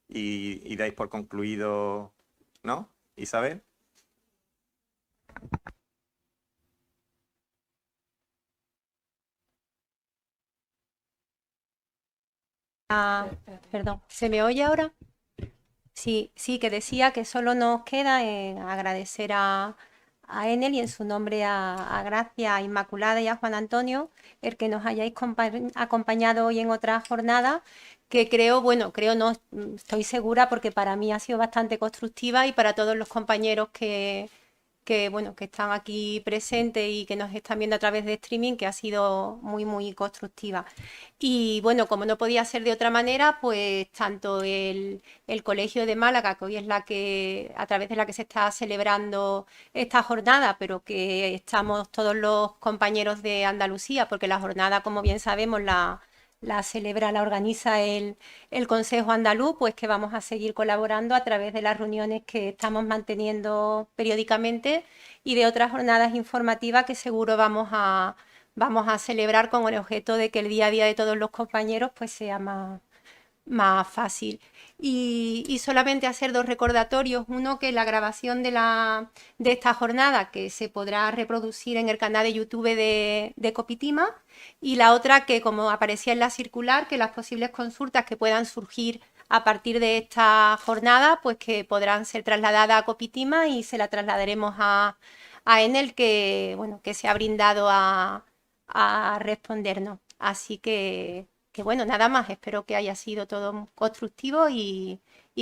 Y dais por concluido, ¿no? Isabel. Perdón, ¿se me oye ahora? Sí, que decía que solo nos queda agradecer a Enel y en su nombre a Gracia, a Inmaculada y a Juan Antonio el que nos hayáis acompañado hoy en otra jornada que creo, bueno, creo no, estoy segura porque para mí ha sido bastante constructiva y para todos los compañeros bueno, que están aquí presentes y que nos están viendo a través de streaming, que ha sido muy, muy constructiva. Y bueno, como no podía ser de otra manera, pues tanto el Colegio de Málaga, que hoy es a través de la que se está celebrando esta jornada, pero que estamos todos los compañeros de Andalucía, porque la jornada, como bien sabemos, la organiza el Consejo Andaluz, pues que vamos a seguir colaborando a través de las reuniones que estamos manteniendo periódicamente y de otras jornadas informativas que seguro vamos a celebrar con el objeto de que el día a día de todos los compañeros pues sea más fácil. Y solamente hacer 2 recordatorios. Uno, que la grabación de esta jornada, que se podrá reproducir en el canal de YouTube de Copitima, y la otra, que como aparecía en la circular, que las posibles consultas que puedan surgir a partir de esta jornada, pues que podrán ser trasladadas a Copitima y se la trasladaremos a Enel, que bueno, que se ha brindado a respondernos. Así que bueno, nada más, espero que haya sido todo constructivo y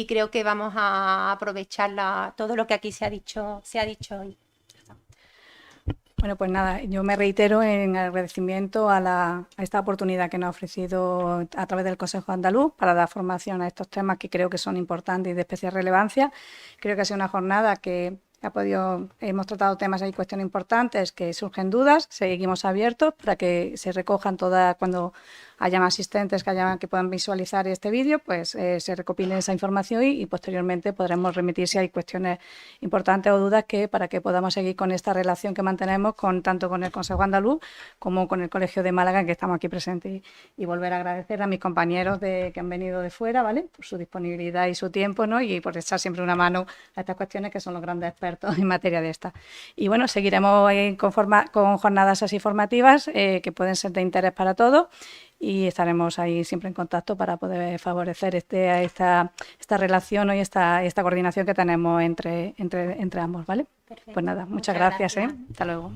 creo que vamos a aprovechar todo lo que aquí se ha dicho hoy. Bueno, pues nada, yo me reitero en agradecimiento a esta oportunidad que nos ha ofrecido a través del Consejo Andaluz para dar formación a estos temas que creo que son importantes y de especial relevancia. Creo que ha sido una jornada que hemos tratado temas y cuestiones importantes, que surgen dudas, seguimos abiertos para que se recojan todas, cuando haya más asistentes que puedan visualizar este vídeo, pues se recopile esa información y posteriormente podremos remitir si hay cuestiones importantes o dudas para que podamos seguir con esta relación que mantenemos tanto con el Consejo Andaluz como con el Colegio de Málaga, en que estamos aquí presentes, y volver a agradecer a mis compañeros que han venido de fuera, ¿vale?, por su disponibilidad y su tiempo, ¿no?, y por echar siempre una mano a estas cuestiones, que son los grandes expertos en materia de esta. Y bueno, seguiremos con jornadas así formativas que pueden ser de interés para todos, y estaremos ahí siempre en contacto para poder favorecer esta relación y esta coordinación que tenemos entre ambos, ¿vale? Perfecto. Pues nada, muchas gracias. Hasta luego.